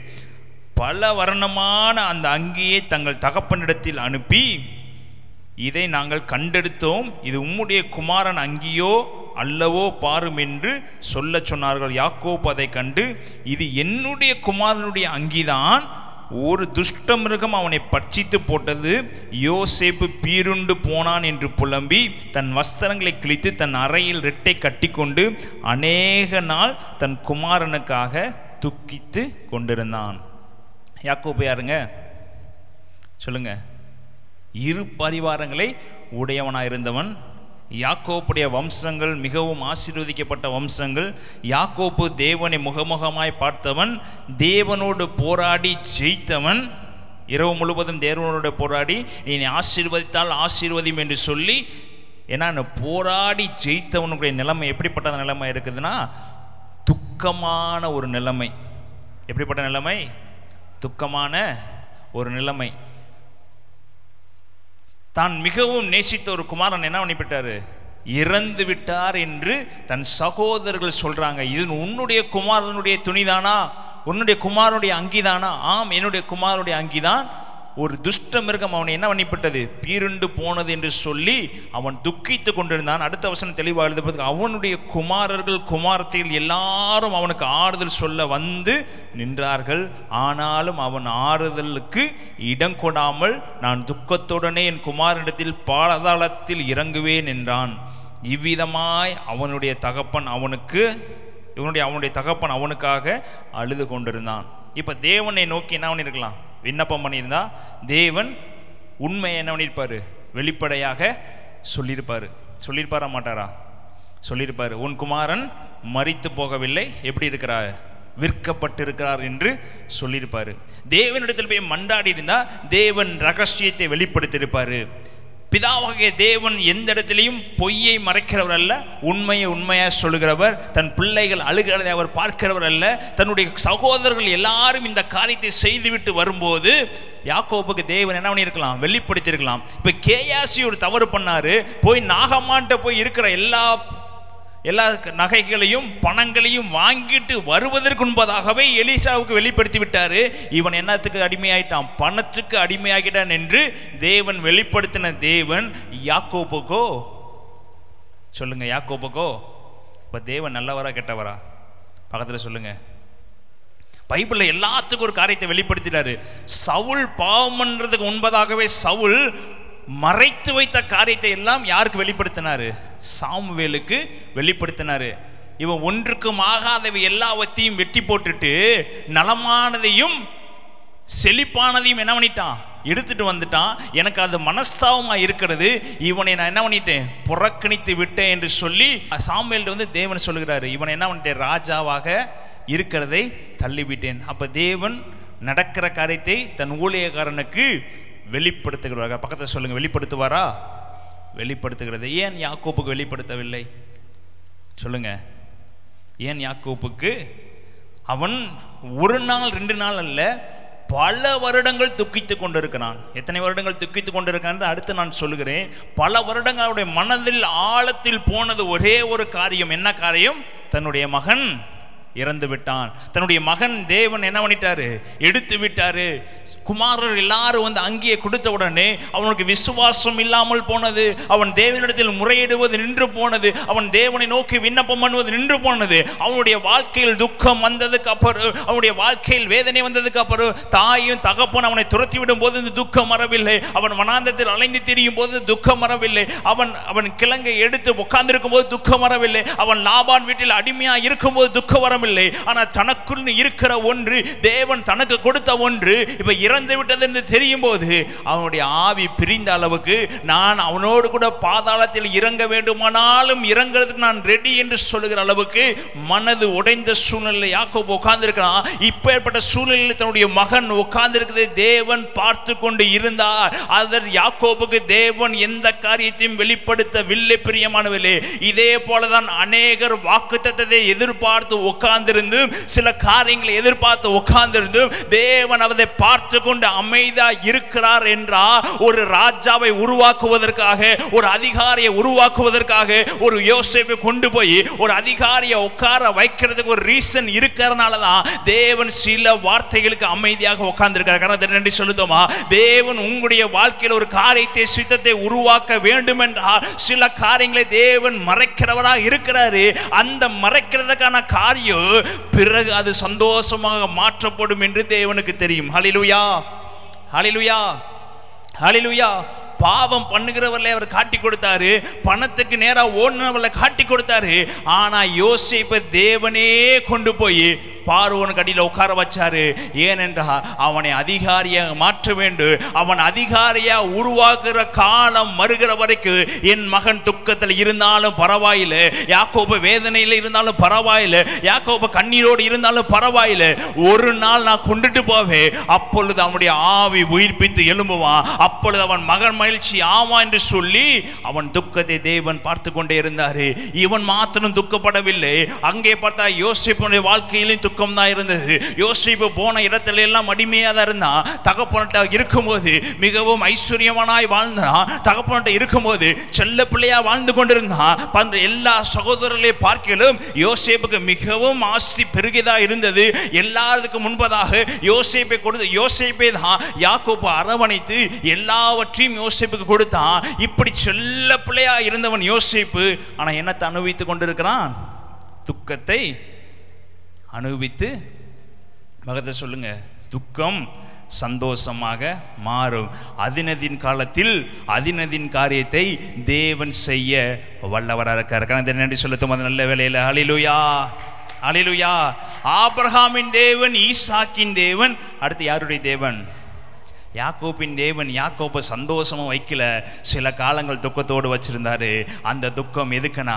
பல வர்ணமான அந்த அங்கியை தங்கள் தகப்பனிடத்தில் அனுப்பி, இதை நாங்கள் கண்டெடுத்தோம், இது உம்முடைய குமாரன் அங்கியோ அல்லவோ பாரும் என்று சொல்ல சொன்னார்கள். யாக்கோபு அதை கண்டு, இது என்னுடைய குமாரனுடைய அங்கிதான், ஒரு துஷ்ட மிருகம் அவனை பட்சித்து போட்டது. யோசேப்பு பீருண்டு போனான் என்று புலம்பி தன் வஸ்திரங்களை கிழித்து தன் அறையில் ரெட்டை கட்டி கொண்டு அநேக நாள் தன் குமாரனுக்காக துக்கித்து கொண்டிருந்தான். யாக்கோபு யாருங்க? சொல்லுங்க. இரு பரிவாரங்களை உடையவனாயிருந்தவன். யாக்கோப்புடைய வம்சங்கள் மிகவும் ஆசீர்வதிக்கப்பட்ட வம்சங்கள். யாக்கோப்பு தேவனை முகமுகமாய் பார்த்தவன், தேவனோடு போராடி ஜெயித்தவன். இரவு முழுவதும் தேவனோடு போராடி நீ ஆசீர்வதித்தால் ஆசீர்வதியும் என்று சொல்லி, ஏன்னா போராடி ஜெயித்தவனுடைய நிலைமை எப்படிப்பட்ட நிலைமை இருக்குதுன்னா, துக்கமான ஒரு நிலைமை. எப்படிப்பட்ட நிலைமை? துக்கமான ஒரு நிலைமை. தான் மிகவும் நேசித்த ஒரு குமாரன் என்ன பண்ணிவிட்டாரு? இறந்து விட்டார் என்று தன் சகோதரர்கள் சொல்றாங்க. இது உன்னுடைய குமாரனுடைய துணிதானா? உன்னுடைய குமாரனுடைய அங்கிதானா? ஆம், என்னுடைய குமாரனுடைய அங்கிதான். ஒரு துஷ்ட மிருகம் அவனை என்ன பண்ணிவிட்டது? பீருண்டு போனது என்று சொல்லி அவன் துக்கித்து கொண்டிருந்தான். அடுத்த வசனம் தெளிவாக எழுதுவது, அவனுடைய குமாரர்கள் குமாரத்திகள் எல்லாரும் அவனுக்கு ஆறுதல் சொல்ல வந்து நின்றார்கள். ஆனாலும் அவன் ஆறுதலுக்கு இடம் கொடாமல், நான் துக்கத்துடனே என் குமாரனிடத்தில் பாதாளத்தில் இறங்குவேன் என்றான். இவ்விதமாய் அவனுடைய தகப்பன் அவனுக்காக அழுது கொண்டிருந்தான். இப்ப தேவனை நோக்கி என்ன பண்ணிருக்கலாம்? விண்ணப்பம் பண்ணியிருந்தா தேவன் உண்மையை என்ன பண்ணியிருப்பாரு? வெளிப்படையாக சொல்லியிருப்பாரா மாட்டாரா? சொல்லியிருப்பாரு. உன் குமாரன் மரித்து போகவில்லை, எப்படி இருக்கிறார்? விற்கப்பட்டிருக்கிறார் என்று சொல்லியிருப்பாரு. தேவனிடத்தில் போய் மன்றாடி இருந்தா தேவன் ரகசியத்தை வெளிப்படுத்தியிருப்பாரு. பிதாவாகிய தேவன் எந்த இடத்திலையும் பொய்யை மறைக்கிறவர் அல்ல, உண்மையை உண்மையாக சொல்லுகிறவர். தன் பிள்ளைகள் அழுகிறதை அவர் பார்க்கிறவர் அல்ல. தன்னுடைய சகோதரர்கள் எல்லாரும் இந்த காரியத்தை செய்துவிட்டு வரும்போது யாக்கோபுக்கு தேவன் என்ன பண்ணியிருக்கலாம், வெளிப்படுத்தியிருக்கலாம். இப்போ கேயாசி ஒரு தவறு பண்ணாரு, போய் நாகமான்ட்ட போய் இருக்கிற எல்லா நகைகளையும் பணங்களையும் வாங்கிட்டு வருவதற்கு முன்பதாகவே எலிசாவுக்கு வெளிப்படுத்தி விட்டாரு. இவன் என்னத்துக்கு அடிமையாயிட்டான், பணத்துக்கு அடிமையாகிட்டான் என்று தேவன் வெளிப்படுத்தின தேவன் யாக்கோபுக்கோ சொல்லுங்க, யாக்கோபுக்கோ இப்ப தேவன் நல்லவரா கெட்டவரா? பக்கத்துல சொல்லுங்க. பைபிள்ல எல்லாத்துக்கும் ஒரு காரியத்தை வெளிப்படுத்திட்டாரு. சவுல் பாவம் பண்றதுக்கு முன்பதாகவே சவுல் மறைத்து வைத்த காரியத்தை எல்லாம் யாருக்கு வெளிப்படுத்தினாரு? சாமுவேலுக்கு வெளிப்படுத்தினாரு. இவன் ஒன்றுக்கும் ஆகாதவை எல்லாவற்றையும் வெட்டி போட்டுட்டு நலமானதையும் செழிப்பானதையும் என்ன பண்ணிட்டான், எடுத்துட்டு வந்துட்டான். எனக்கு அது மனஸ்தாபமா இருக்கிறது, இவனை நான் என்ன பண்ணிட்டேன், புறக்கணித்து விட்டேன் என்று சொல்லி சாமுவேல் தேவன் சொல்லுகிறாரு, இவனை என்ன பண்ணிட்டேன், ராஜாவாக இருக்கிறதை தள்ளிவிட்டேன். அப்ப தேவன் நடக்கிற காரியத்தை தன் ஊழியக்காரனுக்கு வெளிப்படுத்துகிறார்கள். பக்கத்தில் சொல்லுங்க, வெளிப்படுத்துவாரா? வெளிப்படுத்துகிறது. ஏன் யாக்கோபுக்கு வெளிப்படுத்தவில்லை சொல்லுங்க? ஏன் யாக்கோபுக்கு? அவன் ஒரு நாள் 2 நாள் அல்ல, பல வருடங்கள் துக்கித்து கொண்டிருக்கிறான். எத்தனை வருடங்கள் துக்கித்து கொண்டிருக்கான் அடுத்து நான் சொல்லுகிறேன். பல வருடங்கள் அவருடைய மனதில் ஆழத்தில் போனது ஒரே ஒரு காரியம். என்ன காரியம்? தன்னுடைய மகன் இறந்து விட்டான். தன்னுடைய மகன் தேவன் என்ன பண்ணிட்டாரு, எடுத்து விட்டாரு. குமாரர் எல்லாரும் அங்கேயே கொடுத்த உடனே அவனுக்கு விசுவாசம் இல்லாமல் போனது. அவன் தேவனிடத்தில் முறையிடுவது நின்று போனது. அவன் தேவனை நோக்கி விண்ணப்பம் பண்ணுவது நின்று போனது. அவனுடைய வாழ்க்கையில் துக்கம் வந்ததுக்கு அப்புறம், அவனுடைய வாழ்க்கையில் வேதனை வந்ததுக்கு அப்புறம், தாயும் தகப்பன் அவனை துரத்தி விடும் போது இந்த துக்கம் வரவில்லை. அவன் வனாந்தத்தில் அலைந்து திரியும் போது துக்கம் வரவில்லை. அவன் கிழங்கை எடுத்து உட்கார்ந்திருக்கும் போது துக்கம் வரவில்லை. அவன் லாபான் வீட்டில் அடிமையா இருக்கும் போது துக்கம் வரவில்லை. ஆனால் தனக்குள் இருக்கிற ஒன்று, தேவன் தனக்கு கொடுத்த ஒன்று இப்ப இறந்து விட்டது என்று தெரியும் போது அவனுடைய ஆவி பிரிந்த அளவுக்கு, நான் அவனோடு கூட பாதாளத்தில் இறங்க வேண்டுமானாலும் இறங்குறதுக்கு நான் ரெடி என்று சொல்லுகிற அளவுக்கு மனது உடைந்த சூழ்நிலை யாக்கோபு உட்கார்ந்து இருக்கிறான். இப்பேற்பட்ட சூழ்நிலையில் தன்னுடைய மகன் உட்கார்ந்து இருக்கிறதை தேவன் பார்த்து கொண்டு இருந்தார். அதர் யாக்கோபுக்கு தேவன் எந்த காரியத்தையும் வெளிப்படுத்தவில்லை. பிரியமானவர்களே, இதே போலதான் அநேகர் வாக்குத்தத்தத்தை எதிர்பார்த்து உட்கார்ந்திருந்து, சில காரியங்களை எதிர்பார்த்து உட்கார்ந்திருந்து தேவன் அவரை பார்த்து கொண்டு அமைதியா இருக்கிறார் என்றால், ஒரு ராஜாவை உருவாக்குவதற்காக, ஒரு அதிகாரியை உருவாக்குவதற்காக ஒரு யோசேப்பை கொண்டு போய் ஒரு அதிகாரியை உட்கார வைக்கிறதுக்கு ஒரு ரீசன் இருக்கிறதுனால தான் தேவன் சில வார்த்தைகளுக்கு அமைதியாக உட்கார்ந்திருக்கிறார். நன்றி சொல்லுதோமா? தேவன் உங்களுடைய வாழ்க்கையில் ஒரு காரியத்தை, சித்தத்தை உருவாக்க வேண்டும் என்றால் சில காரியங்களை தேவன் மறைக்கிறவராக இருக்கிறாரு. அந்த மறைக்கிறதுக்கான காரியம் பிறகு அது சந்தோஷமாக மாற்றப்படும் என்று தேவனுக்கு தெரியும். ஹல்லேலூயா, ஹல்லேலூயா, ஹல்லேலூயா. பாவம் பண்ணுகிறவர்களை அவர் காட்டி கொடுத்தாரு, பணத்துக்கு நேராக ஓடுனவர்களை காட்டி கொடுத்தாரு. ஆனா யோசேப்பை தேவனே கொண்டு போய் பார்வோனுக்கு அடியில் உட்கார வச்சாரு. ஏனென்றால் அவனை அதிகாரியாக மாற்ற வேண்டும். அவன் அதிகாரியா உருவாக்குற காலம் மறுகிற வரைக்கும் என் மகன் துக்கத்தில் இருந்தாலும் பரவாயில்லை, யாக்கோபு வேதனையில் இருந்தாலும் பரவாயில்லை, யாக்கோபு கண்ணீரோடு இருந்தாலும் பரவாயில்லை, ஒரு நாள் நான் கொண்டுட்டு போவேன். அப்பொழுது அவனுடைய ஆவி உயிர்ப்பித்து எழும்புவான். அப்பொழுது அவன் மகன் மகிழ்ச்சி ஆமா என்று சொல்லி அவன் துக்கத்தை தேவன் பார்த்து கொண்டே இருந்தாரு. இவன் மாத்திரம் துக்கப்படவில்லை. அங்கே பார்த்தா யோசேப்புடைய வாழ்க்கையிலும் துக்கம் தான் இருந்தது. யோசேப்பு போன இடத்துல எல்லாம் அடிமையா தான் இருந்தான். தகப்பன்கிட்ட இருக்கும்போது மிகவும் ஐஸ்வர்யமானாய் வாழ்ந்தான். தகப்பன்கிட்ட இருக்கும்போது செல்ல பிள்ளையா வாழ்ந்து கொண்டிருந்தான். எல்லா சகோதரர்களையும் பார்க்கலும் யோசேப்புக்கு மிகவும் ஆஸ்தி பெருகிதா இருந்தது. எல்லாத்துக்கும் முன்பதாக யோசேப்பை கொடுத்து, யோசேப்பை தான் யாக்கோபு அரவணைத்து எல்லாவற்றையும் யோசேப்புக்கு கொடுத்தான். இப்படி செல்ல பிள்ளையா இருந்தவன் யோசேப்பு. ஆனா என்னத்தை அனுபவித்துக் கொண்டிருக்கிறான்? துக்கத்தை அனுபவித்து. மகத்தை சொல்லுங்க, துக்கம் சந்தோஷமாக மாறும். அதினதின் காலத்தில் அதினதின் காரியத்தை தேவன் செய்ய வல்லவராக இருக்கார். நன்றி சொல்லுத்தும் அது நல்ல வேலையில். ஹல்லேலூயா, ஹல்லேலூயா. ஆபிரகாமின் தேவன், ஈசாக்கின் தேவன், அடுத்து யாருடைய தேவன்? யாக்கோபின் தேவன் யாக்கோபை சந்தோஷமா வைக்கல, சில காலங்கள் துக்கத்தோடு வச்சிருந்தாரு. அந்த துக்கம் எதுக்குன்னா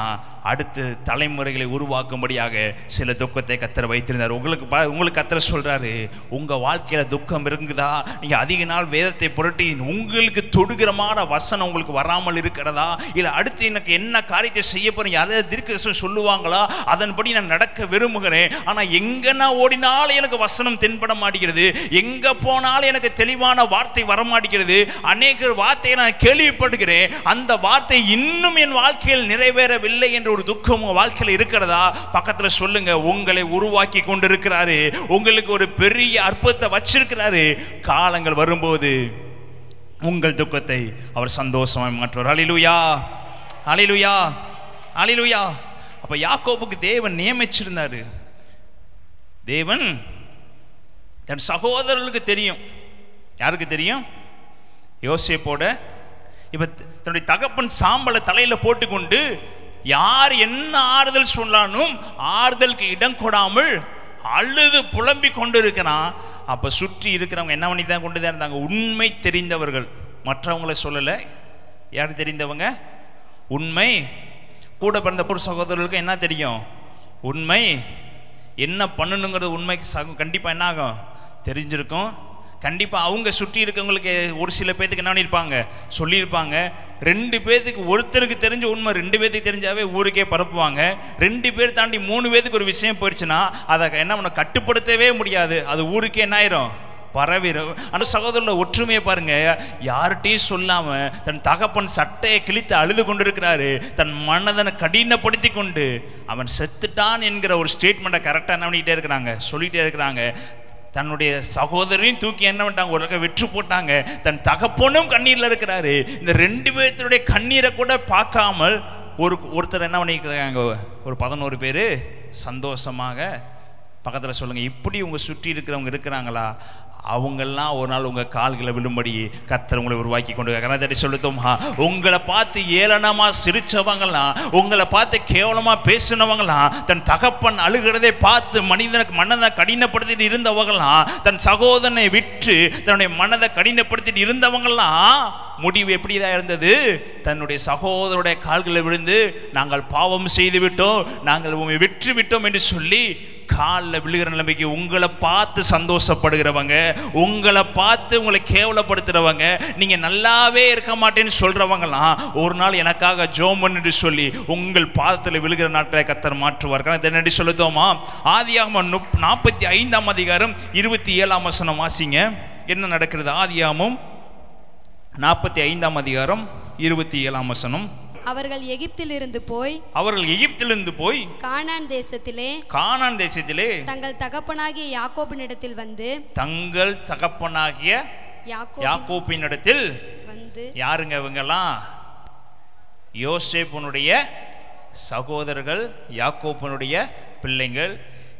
அடுத்து தலைமுறைகளை உருவாக்கும்படியாக சில துக்கத்தை கர்த்தர் வைத்திருந்தார். உங்களுக்கு கர்த்தர் சொல்றாரு, உங்க வாழ்க்கையில துக்கம் இருக்குதா? நீங்க அதிக நாள் வேதத்தை புரட்டி உங்களுக்கு தொடுகிறமான வசனம் உங்களுக்கு வராமல் இருக்கிறதா? இல்ல அடுத்து எனக்கு என்ன காரியத்தை செய்ய போறீங்க அதை தீர்க்கதரிசனம் சொல்லுவாங்களா? அதன்படி நான் நடக்க விரும்புகிறேன். ஆனா எங்க நான் ஓடினாலும் எனக்கு வசனம் தென்பட மாட்டேங்கிறது, எங்க போனாலும் எனக்கு தெளிவான வார்த்தை வரமாட்டேங்கிறது. அநேக வார்த்தையை நான் கேள்விப்படுகிறேன், அந்த வார்த்தை இன்னும் என் வாழ்க்கையில் நிறைவேறவில்லை என்ற ஒரு துக்கம் வாழ்க்கையில் இருக்கிறதா? பக்கத்துல சொல்லுங்க, உங்களை உருவாக்கி கொண்டிருக்கிறாரு, உங்களுக்கு ஒரு பெரிய அற்புதத்தை வச்சிருக்கிறாரு. காலங்கள் வரும்போது உங்கள் துக்கத்தை அவர் சந்தோஷமாய் மாற்றுவார். ஹல்லேலூயா, ஹல்லேலூயா, ஹல்லேலூயா. அப்ப யாக்கோபுக்கு தேவன் நியமிச்சிருந்தாரு. தேவன் தன் சகோதரர்களுக்கு தெரியும். யாருக்கு தெரியும்? யோசேப்போட இப்ப தன்னுடைய தகப்பன் சாம்பலை தலையில போட்டுக்கொண்டு யார் என்ன ஆறுதல் சொன்னாலும் ஆறுதலுக்கு இடம் கொடாமல் அழுது புலம்பி கொண்டு இருக்கிறான். அப்ப சுற்றி இருக்கிறவங்க என்ன பண்ணி தான் கொண்டுதான் இருந்தாங்க? உண்மை தெரிந்தவர்கள். மற்றவங்களை சொல்லல. யார் தெரிந்தவங்க? உண்மை. கூட பிறந்த ஒரு சகோதரர்களுக்கு என்ன தெரியும்? உண்மை. என்ன பண்ணணுங்கிறது உண்மைக்கு கண்டிப்பா என்ன ஆகும்? தெரிஞ்சிருக்கும். கண்டிப்பா அவங்க சுற்றி இருக்கவங்களுக்கு ஒரு சில பேத்துக்கு என்ன பண்ணியிருப்பாங்க? சொல்லியிருப்பாங்க. 2 பேத்துக்கு ஒருத்தருக்கு தெரிஞ்ச உண்மை 2 பேத்துக்கு தெரிஞ்சாவே ஊருக்கே பரப்புவாங்க. 2 பேர் தாண்டி 3 பேத்துக்கு ஒரு விஷயம் போயிடுச்சுன்னா அதை என்ன பண்ண கட்டுப்படுத்தவே முடியாது. அது ஊருக்கே என்ன ஆயிரும்? பரவிடும். அந்த சகோதரர்கள் ஒற்றுமையை பாருங்க. யார்கிட்டையும் சொல்லாம தன் தகப்பன் சட்டையை கிழித்து அழுது கொண்டிருக்கிறாரு. தன் மனதனை கடினப்படுத்தி கொண்டு அவன் செத்துட்டான் என்கிற ஒரு ஸ்டேட்மெண்ட்டை கரெக்டாக என்ன பண்ணிக்கிட்டே இருக்கிறாங்க? சொல்லிகிட்டே இருக்கிறாங்க. தன்னுடைய சகோதரையும் தூக்கி என்ன பண்ணிட்டாங்க? ஒரு வெற்று போட்டாங்க. தன் தகப்பனும் கண்ணீரில் இருக்கிறாரு. இந்த 2 பேர்த்துடைய கண்ணீரை கூட பார்க்காமல் ஒருத்தர் என்ன பண்ணிக்கிறாங்க? ஒரு 11 பேர் சந்தோஷமாக. பக்கத்தில் சொல்லுங்க, இப்படி உங்க சுற்றி இருக்கிறவங்க இருக்கிறாங்களா? அவங்கெல்லாம் ஒரு நாள் உங்க கால்களை விழும்படி கர்த்தர் உங்களை உருவாக்கி கொண்டு கனதடி சொல்லுத்தோமா. உங்களை பார்த்து ஏளனமா சிரிச்சவங்களாம், உங்களை பார்த்து கேவலமா பேசினவங்களாம், தன் தகப்பன் அழுகிறதை பார்த்து மனதை கடினப்படுத்திட்டு இருந்தவங்களாம், தன் சகோதரனை விற்று தன்னுடைய மனதை கடினப்படுத்திட்டு இருந்தவங்களாம் முடிவு எப்படிதான் இருந்தது? தன்னுடைய சகோதரருடைய கால்களை விழுந்து நாங்கள் பாவம் செய்து விட்டோம், நாங்கள் உண்மை விற்று விட்டோம் என்று சொல்லி காலில் விழுகிற நிலைமைக்கு உங்களை பார்த்து சந்தோஷப்படுகிறவங்க, உங்களை பார்த்து உங்களை கேவலப்படுத்துறவங்க, நீங்க நல்லாவே இருக்க மாட்டேன்னு சொல்றவங்களாம் ஒரு நாள் எனக்காக ஜோமன் என்று சொல்லி உங்கள் பாதத்தில் விழுகிற நாட்களை கர்த்தர் மாற்றுவார். என்னடி சொல்லுதோமா? ஆதியாகமம் 45ஆம் அதிகாரம் 27ஆம் வசனம் வாசிங்க. என்ன நடக்கிறது? ஆதியாகமம் 45ஆம் அதிகாரம் 27ஆம் வசனம். அவர்கள் எகிப்திலிருந்து போய் கானான் தேசத்திலே தங்கள் தகப்பனாகிய யாக்கோபினிடத்தில் வந்து யாருங்க இவங்கெல்லாம்? யோசேப்புனுடைய சகோதரர்கள், யாக்கோபினுடைய பிள்ளைங்கள்.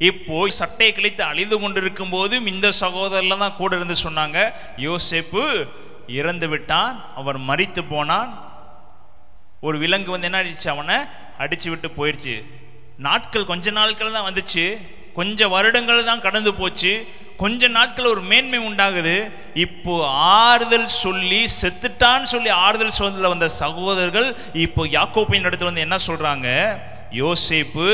இப்போ சட்டை கிழித்து அழிந்து கொண்டிருக்கும் போதும் இந்த சகோதரர்ல தான் கூட இருந்து சொன்னாங்க, யோசேப்பு இறந்து விட்டான், அவன் மரித்து போனான். ஒரு விலங்கு வந்து என்ன ஆயிடுச்சு? அவனை அடிச்சு விட்டு போயிடுச்சு. நாட்கள் கொஞ்ச நாட்கள் தான் வந்துச்சு, கொஞ்சம் வருடங்கள் தான் கடந்து போச்சு. கொஞ்ச நாட்கள் ஒரு மேன்மை உண்டாகுது. இப்போ ஆறுதல் சொல்லி செத்துட்டான்னு சொல்லி ஆறுதல் சொல்ல வந்த சகோதரர்கள் இப்போ யாக்கோபின் இடத்துல வந்து என்ன சொல்றாங்க? யோசேப்பு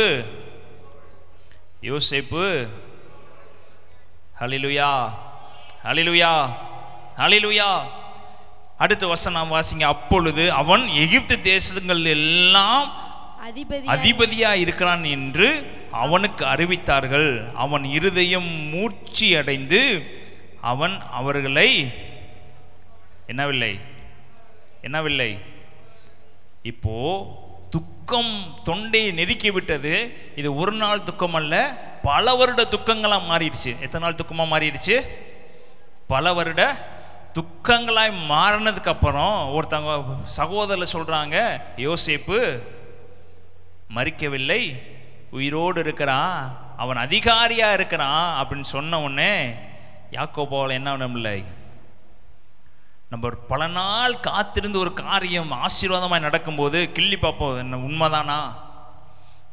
ஹல்லேலூயா, ஹல்லேலூயா, ஹல்லேலூயா. அடுத்த வசனம் வாசிங்க. அப்பொழுது அவன் எகிப்து தேசங்கள் எல்லாம் அதிபதியா இருக்கிறான் என்று அவனுக்கு அறிவித்தார்கள். அவன் இருதயம் மூர்ச்சி அடைந்து அவன் அவர்களை என்னவில்லை. இப்போ துக்கம் தொண்டையை நெருக்கி விட்டது. இது ஒரு நாள் துக்கம் அல்ல, பல வருட துக்கங்களா மாறிடுச்சு. எத்தனை நாள் துக்கமா மாறிடுச்சு? பல வருட துக்கங்களாய் மாறினதுக்கு அப்புறம் ஒருத்தவங்க சகோதரர் சொல்றாங்க, யோசேப்பு மரிக்கவில்லை, உயிரோடு இருக்கிறான், அவன் அதிகாரியா இருக்கிறான் அப்படின்னு சொன்ன உடனே யாக்கோபாவில் என்ன பண்ணவில்லை? நம்ம பல நாள் காத்திருந்து ஒரு காரியம் ஆசீர்வாதமாய் நடக்கும்போது கிள்ளி பார்ப்போம், என்ன உண்மைதானா,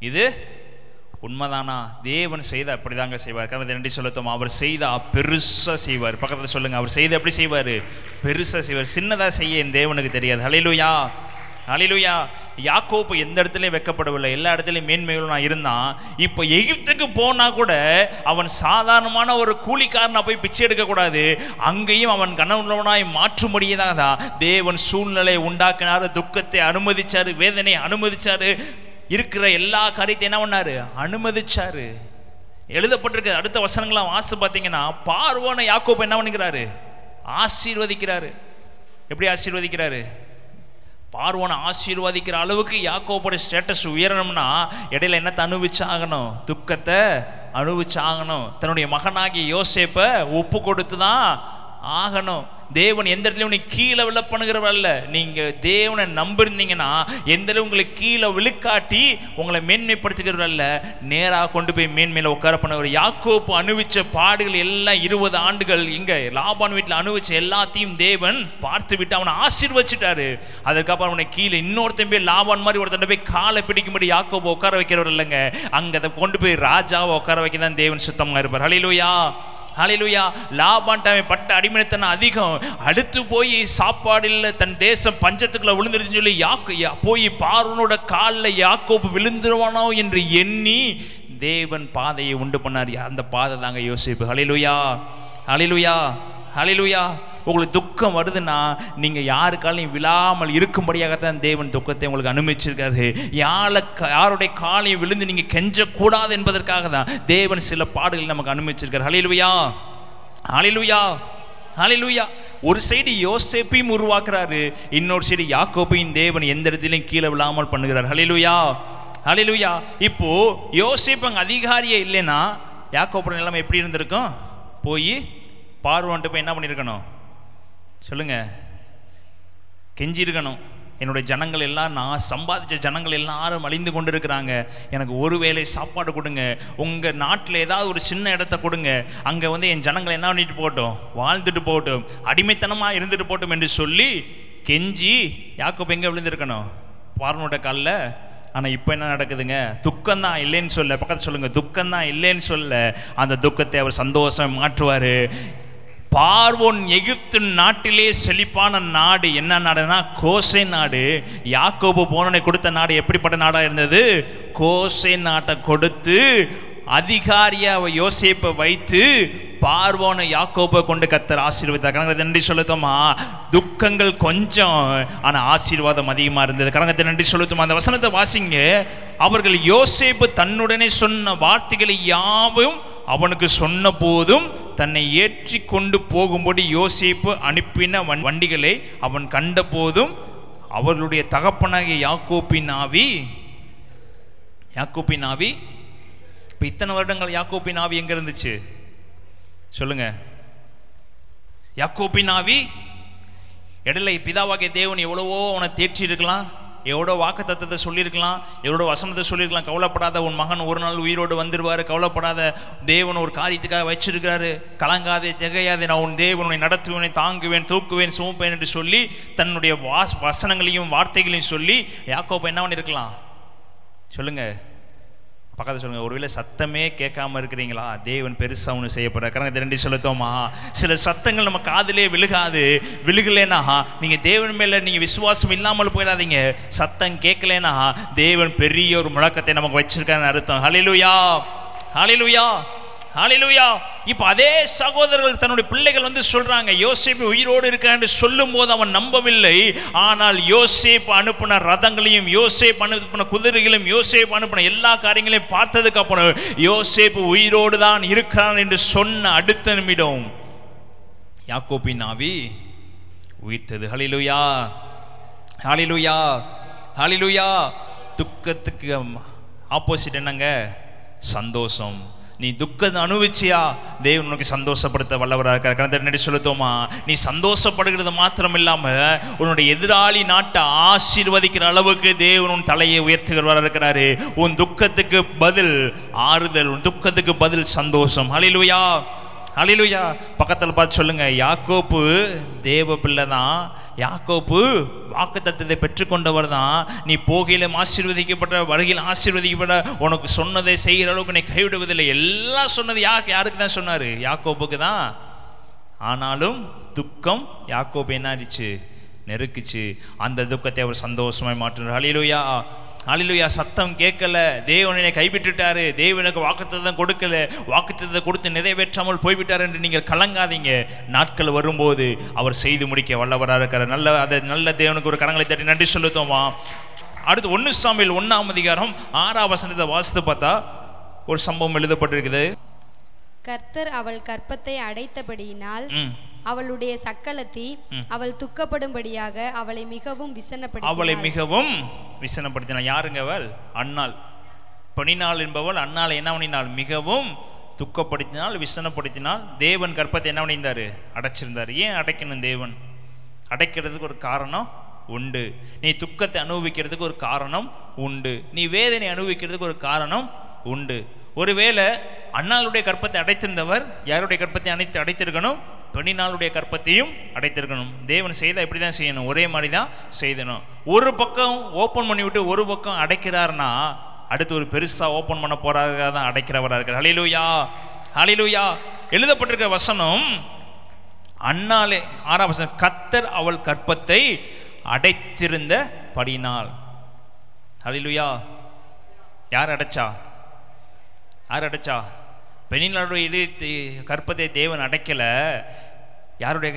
இது உண்மைதானா? தேவன் செய்த அப்படிதாங்க செய்வார். கர்த்தர் நன்றி செலுத்துவோம். அவர் செய்த பெருசா செய்வார். பக்கத்தில் சொல்லுங்க, அவர் செய்த எப்படி செய்வார்? பெருசா செய்வார். சின்னதா செய்ய என் தேவனுக்கு தெரியாது. ஹல்லேலூயா, ஹல்லேலூயா. யாக்கோபு எந்த இடத்துலையும் வெட்கப்படவில்லை, எல்லா இடத்துலையும் மேன்மையுள்ள இருந்தான். இப்போ எகிப்துக்கு போனா கூட அவன் சாதாரணமான ஒரு கூலிக்காரனா போய் பிச்சை எடுக்கக்கூடாது. அங்கேயும் அவன் கனவுள்ளவனாய் மாற்றும்படியதாக தேவன் சூழ்நிலை உண்டாக்கினார். துக்கத்தை அனுமதிச்சாரு, வேதனை அனுமதிச்சாரு, இருக்கிற எல்லா காரியத்தை என்ன பண்ணாரு? அனுமதிச்சாரு. எழுதப்பட்டிருக்க அடுத்த வசனங்களை வாசி பார்த்தீங்கன்னா, பார்வோனை யாக்கோபு என்ன பண்ணிக்கிறாரு? ஆசீர்வதிக்கிறாரு. எப்படி ஆசீர்வதிக்கிறாரு? பார்வோனை ஆசீர்வதிக்கிற அளவுக்கு யாக்கோபோட ஸ்டேட்டஸ் உயரணும்னா இடையில என்னத்தை அனுபவிச்சாகணும்? துக்கத்தை அனுபவிச்சாகணும். தன்னுடைய மகனாகிய யோசேப்பை ஒப்பு கொடுத்து தான் ஆகணும். தேவன் எந்த இடத்துலையும் உன்னை கீழே விழ பண்ணுகிறவர் அல்ல. நீங்கள் தேவனை நம்பிருந்தீங்கன்னா எந்த இடத்துல உங்களை கீழே விழுக்காட்டி உங்களை மேன்மைப்படுத்துகிறவர் அல்ல, நேராக கொண்டு போய் மேன்மையில் உட்கார பண்ணவர். யாக்கோபு அனுபவிச்ச பாடுகள் எல்லாம் 20 ஆண்டுகள் இங்கே லாபான் வீட்டில் அனுபவிச்ச எல்லாத்தையும் தேவன் பார்த்து விட்டு அவனை ஆசீர்வச்சிட்டாரு. அதுக்கப்புறம் அவனை கீழே இன்னொருத்தன் போய் லாபான் மாதிரி ஒருத்தன் போய் காலை பிடிக்கும்படி யாக்கோபு உட்கார வைக்கிறவர் இல்லைங்க. அங்கே அதை கொண்டு போய் ராஜாவை உட்கார வைக்க தான் தேவன் சுத்தமாக இருப்பார். ஹல்லேலூயா, ஹல்லேலூயா. லாபான் பட்ட அடிமைத்தன அதிகம். அடுத்து போய் சாப்பாடு இல்லை, தன் தேசம் பஞ்சத்துக்குள்ள விழுந்துருச்சுன்னு சொல்லி போய் பார்வோனோட காலில் யாக்கோபு விழுந்துருவானோ என்று எண்ணி தேவன் பாதையை உண்டு பண்ணார். அந்த பாதை தாங்க யோசேப்பு. ஹல்லேலூயா, ஹல்லேலூயா, ஹல்லேலூயா. உங்களுக்கு துக்கம் வருதுன்னா நீங்கள் யாருக்காலையும் விழாமல் இருக்கும்படியாகத்தான் தேவன் துக்கத்தை உங்களுக்கு அனுமதிச்சிருக்காரு. யாருடைய காலையும் விழுந்து நீங்கள் கெஞ்சக்கூடாது என்பதற்காக தான் தேவன் சில பாடுகள் நமக்கு அனுமதிச்சிருக்காரு. ஹல்லேலூயா, ஹல்லேலூயா, ஹல்லேலூயா. ஒரு சைடு யோசேப்பையும் உருவாக்குறாரு, இன்னொரு சைடு யாக்கோபையும் தேவன் எந்த இடத்திலையும் கீழே விழாமல் பண்ணுகிறார். ஹல்லேலூயா, ஹல்லேலூயா. இப்போ யோசேப்பு அங்கே அதிகாரியே இல்லைன்னா யாக்கோபோட நிலைமை எப்படி இருந்திருக்கும்? போய் பார்வோன்ட்டு போய் என்ன பண்ணியிருக்கணும்? சொல்லுங்க, கெஞ்சி இருக்கணும். என்னுடைய ஜனங்கள் எல்லாம், நான் சம்பாதிச்ச ஜனங்கள் எல்லாரும் அழிந்து கொண்டு இருக்கிறாங்க, எனக்கு ஒரு வேளை சாப்பாடு கொடுங்க, உங்கள் நாட்டில் ஏதாவது ஒரு சின்ன இடத்த கொடுங்க, அங்கே என் ஜனங்களை என்ன பண்ணிட்டு போகட்டும்? வாழ்ந்துட்டு போகட்டும், அடிமைத்தனமாக இருந்துட்டு போகட்டும் என்று சொல்லி கெஞ்சி யாக்கோபு எங்கே விழுந்திருக்கணும்? பார்வோனோட காலில். ஆனால் இப்போ என்ன நடக்குதுங்க? துக்கம்தான் இல்லைன்னு சொல்ல, பக்கத்தில் சொல்லுங்க, துக்கம்தான் இல்லைன்னு சொல்ல, அந்த துக்கத்தை அவர் சந்தோஷம் மாற்றுவார். பார்வோன் எகிப்து நாட்டிலே செழிப்பான நாடு என்ன நாடுனா கோசே நாடு. யாக்கோபு போனனை கொடுத்த நாடு எப்படிப்பட்ட நாடாக இருந்தது? கோசே நாட்டை கொடுத்து அதிகாரியா யோசேப்பை வைத்து பார்வோனை யாக்கோபை கொண்டு கர்த்தர் ஆசீர்வதித்தார். நன்றி சொல்லுத்தோமா? துக்கங்கள் கொஞ்சம், ஆனால் ஆசீர்வாதம் அதிகமாக இருந்தது. கரங்கத்தை நன்றி சொல்லுத்தோமா? அந்த வசனத்தை வாசிங்க. அவர்கள் யோசேப்பு தன்னுடனே சொன்ன வார்த்தைகளை யாவும் அவனுக்கு சொன்ன போதும் தன்னை ஏற்றி கொண்டு போகும்படி யோசேப்பு அனுப்பின வண்டிகளை அவன் கண்ட போதும் அவர்களுடைய தகப்பனாகிய யாக்கோபின் ஆவி இப்போ இத்தனை வருடங்கள் யாக்கோபின் ஆவி எங்க இருந்துச்சு? சொல்லுங்க. யாக்கோபின் ஆவி இடையில பிதாவாகிய தேவன் எவ்வளவோ அவனை தேற்றி இருக்கலாம், எவ்வளோ வாக்கு தத்தத்தை சொல்லியிருக்கலாம், எவ்வளோ வசனத்தை சொல்லியிருக்கலாம். கவலைப்படாத, உன் மகன் ஒரு நாள் உயிரோடு வந்துடுவார், கவலைப்படாத, தேவன் ஒரு காரியத்துக்காக வச்சிருக்கிறாரு, கலங்காதே திகையாதே, நான் உன் தேவனை நடத்துவேன், தாங்குவேன், தூக்குவேன், சுமப்பேன் என்று சொல்லி தன்னுடைய வசனங்களையும் வார்த்தைகளையும் சொல்லி யாக்கோபு என்ன பண்ணியிருக்கலாம்? சொல்லுங்க, பக்கத்தில் சொல்லுங்க. ஒருவேளை சத்தமே கேட்காம இருக்கிறீங்களா? தேவன் பெருசா ஒன்று செய்யப்படுற. கரங்க ரெண்டு சொல்லுத்தோமா? சில சத்தங்கள் நம்ம காதிலே விழுகலைன்னா நீங்க தேவன் மேல நீங்க விசுவாசம் இல்லாமல் போயிடாதீங்க. சத்தம் கேட்கலன்னா தேவன் பெரிய ஒரு முழக்கத்தை நமக்கு வச்சிருக்காருன்னு அர்த்தம். ஹல்லேலூயா, ஹல்லேலூயா, ஹல்லேலூயா. இப்போ அதே சகோதரர்கள் தன்னுடைய பிள்ளைகள் சொல்றாங்க, யோசேப்பு உயிரோடு இருக்கான்னு சொல்லும் போது அவன் நம்பவில்லை. ஆனால் யோசேப்பு அனுப்பின ரதங்களையும், யோசேப்பு அனுப்பின குதிரைகளையும், யோசேப்பு அனுப்பின எல்லா காரியங்களையும் பார்த்ததுக்கு அப்புறம் யோசேப்பு உயிரோடு தான் இருக்கிறான் என்று சொன்ன அடுத்த நிமிடம் யாக்கோபின் ஆவி உயிர்த்தது. ஹல்லேலூயா, ஹல்லேலூயா, ஹல்லேலூயா. துக்கத்துக்கு ஆப்போசிட் என்னங்க? சந்தோஷம். நீ துக்கத்தை அனுபவிச்சியா, தேவன் உனக்கு சந்தோஷப்படுத்த வல்லவராக இருக்கார். கணத்தை சொல்லுத்தோமா? நீ சந்தோஷப்படுகிறது மாத்திரம் இல்லாம உன்னுடைய எதிராளி நாட்டை ஆசீர்வதிக்கிற அளவுக்கு தேவன் உன் தலையை உயர்த்துகிறவராக இருக்கிறாரு. உன் துக்கத்துக்கு பதில் ஆறுதல், உன் துக்கத்துக்கு பதில் சந்தோஷம். ஹல்லேலூயா, ஹல்லேலூயா. பக்கத்தில் பார்த்து சொல்லுங்க, யாக்கோப்பு தேவ பிள்ளை தான், யாக்கோப்பு வாக்குத்தத்தத்தை பெற்றுக்கொண்டவர் தான். நீ போகையிலும் ஆசீர்வதிக்கப்பட்ட, வருகையில் ஆசீர்வதிக்கப்பட்ட, உனக்கு சொன்னதை செய்கிற அளவுக்கு நீ கைவிடுவதில்லை. எல்லாம் சொன்னது யாருக்கு தான் சொன்னார்? யாக்கோபுக்கு தான். ஆனாலும் துக்கம் யாக்கோபு என்ன ஆயிடுச்சு? நெருக்குச்சு. அந்த துக்கத்தை அவர் சந்தோஷமாய் மாற்றினார். ஹல்லேலூயா, ஹல்லேலூயா. சத்தம் கேட்கல, தேவனை கைவிட்டுட்டாரு, தேவனுக்கு வாக்குத்தத்தம் கொடுக்கல, வாக்குத்தத்தத்தை கொடுத்து நிறைவேற்றாமல் போய்விட்டார் என்று நீங்கள் கலங்காதீங்க. நாட்கள் வரும்போது அவர் செய்து முடிக்க வல்லவராக இருக்கிறார். நல்ல தேவனுக்கு ஒரு கரங்களை தட்டி நன்றி சொல்லுத்தோமா. அடுத்து 1 சாமுவேல் 1ஆம் அதிகாரம் 6ஆம் வசனத்தை வாசித்து பார்த்தா ஒரு சம்பவம் எழுதப்பட்டிருக்குது. கர்த்தர் அவள் கற்பத்தை அடைத்தபடியினால் அவளுடைய சக்களத்தி அவள் துக்கப்படும்படியாக அவளை மிகவும் விசனப்படுத்தினாள். யாருங்க அவள்? அன்னாள். பணிநாள் என்பவள் அன்னாள் என்ன பண்ணினாள்? மிகவும் துக்கப்படுத்தினாள், விசனப்படுத்தினாள். தேவன் கற்பத்தை என்ன பண்ணியிருந்தாரு? அடைச்சிருந்தார். ஏன் அடைக்கணும்? தேவன் அடைக்கிறதுக்கு ஒரு காரணம் உண்டு. நீ துக்கத்தை அனுபவிக்கிறதுக்கு ஒரு காரணம் உண்டு. நீ வேதனை அனுபவிக்கிறதுக்கு ஒரு காரணம் உண்டு. ஒருவேளை அன்னாளுடைய கற்பத்தை அடைத்திருந்தவர் யாருடைய கற்பத்தை அடைத்திருக்கணும்? பெண்ணினாளுடைய கற்பத்தையும் அடைத்திருக்கணும். தேவன் செய்தால் இப்படி தான் செய்யணும், ஒரே மாதிரி தான் செய்யணும். ஒரு பக்கம் ஓப்பன் பண்ணி விட்டு ஒரு பக்கம் அடைக்கிறார்னா அடுத்து ஒரு பெருசாக ஓப்பன் பண்ண போறாக தான் அடைக்கிறவராக இருக்கிறார். ஹல்லேலூயா, ஹல்லேலூயா. எழுதப்பட்டிருக்கிற வசனம் அன்னாலே 6ஆம் வசனம், கர்த்தர் அவள் கற்பத்தை அடைத்திருந்த படினால். ஹல்லேலூயா. யார் அடைச்சா? யார் அடைச்சா? பெண்ணினுடைய கற்பத்தை தேவன் அடைக்கல. யாருடைய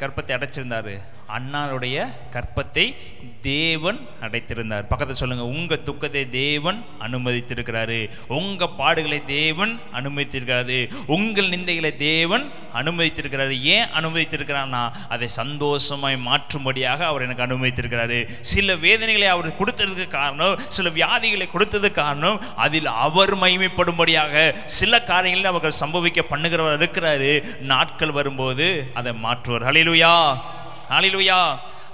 கற்பத்தை அடைச்சிருந்தாரு? அன்னாருடைய கற்பத்தை தேவன் அடைத்திருந்தார். பக்கத்தில் சொல்லுங்க, உங்க துக்கத்தை தேவன் அனுமதித்திருக்கிறாரு, உங்க பாடுகளை தேவன் அனுமதித்திருக்கிறாரு, உங்கள் நிந்தைகளை தேவன் அனுமதித்திருக்கிறாரு. ஏன் அனுமதித்திருக்கிறார்னா அதை சந்தோஷமாய் மாற்றும்படியாக அவர் எனக்கு அனுமதித்திருக்கிறாரு. சில வேதனைகளை அவர் கொடுத்ததுக்கு காரணம், சில வியாதிகளை கொடுத்ததுக்கு காரணம் அதில் அவர் மகிமைப்படும்படியாக சில காரியங்களில் அவர்கள் சம்பவிக்க பண்ணுகிறவர் இருக்கிறாரு. நாட்கள் வரும்போது அதை மாற்றுவார். ஹல்லேலூயா, ஹல்லேலூயா.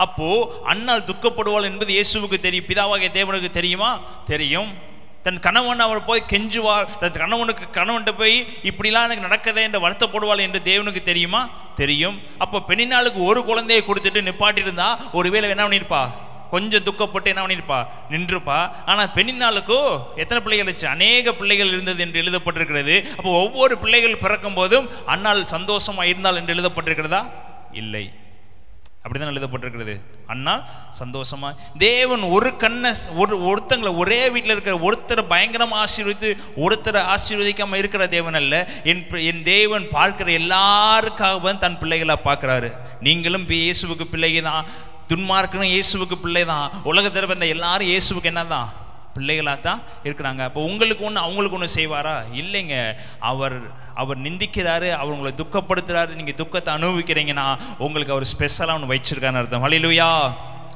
அப்போ அன்னாள் துக்கப்படுவாள் என்பது இயேசுவுக்கு தெரியும், பிதாவாகிய தேவனுக்கு தெரியுமா? தெரியும். தன் கணவன் அவர் போய் கெஞ்சுவாள், தன் கணவன்கிட்ட போய் இப்படிலாம் எனக்கு நடக்கதே என்று வருத்தப்படுவாள் என்று தேவனுக்கு தெரியுமா? தெரியும். அப்போ பெண்ணினாளுக்கு ஒரு குழந்தையை கொடுத்துட்டு நிப்பாட்டியிருந்தா ஒருவேளை என்ன பண்ணியிருப்பா? கொஞ்சம் துக்கப்பட்டு என்ன பண்ணியிருப்பா? நின்றுப்பா. ஆனால் பெண்ணினாளுக்கோ எத்தனை பிள்ளைகள் இருந்துச்சு? அநேக பிள்ளைகள் இருந்தது என்று எழுதப்பட்டிருக்கிறது. அப்போ ஒவ்வொரு பிள்ளைகள் பிறக்கும் போதும் அன்னாள் சந்தோஷமாக இருந்தாள் என்று எழுதப்பட்டிருக்கிறதா? இல்லை. அப்படிதான் எழுதப்பட்டிருக்கிறது. அண்ணா சந்தோஷமா. தேவன் ஒருத்தங்களை ஒரே வீட்டில் இருக்கிற ஒருத்தரை பயங்கரமா ஆசீர்வதித்து ஒருத்தரை ஆசீர்வதிக்காம இருக்கிற தேவன் அல்ல. என் தேவன் பார்க்கிற எல்லாருக்காகவும் தன் பிள்ளைகளா பார்க்கிறாரு. நீங்களும் இயேசுவுக்கு பிள்ளைங்க தான், துன்மார்க்கனும் இயேசுவுக்கு பிள்ளை தான், உலகத்தில் பிறந்த எல்லாரும் இயேசுவுக்கு என்னதான்? பிள்ளைகளாக தான் இருக்கிறாங்க. அப்போ உங்களுக்கு ஒன்று அவங்களுக்கு ஒன்று செய்வாரா? இல்லைங்க. அவர் நிந்திக்கிறாரு, அவர் உங்களை துக்கப்படுத்துறாரு. நீங்கள் துக்கத்தை அனுபவிக்கிறீங்கன்னா உங்களுக்கு அவர் ஸ்பெஷலாக ஒன்று வச்சிருக்காருன்னு அர்த்தம். ஹல்லேலூயா,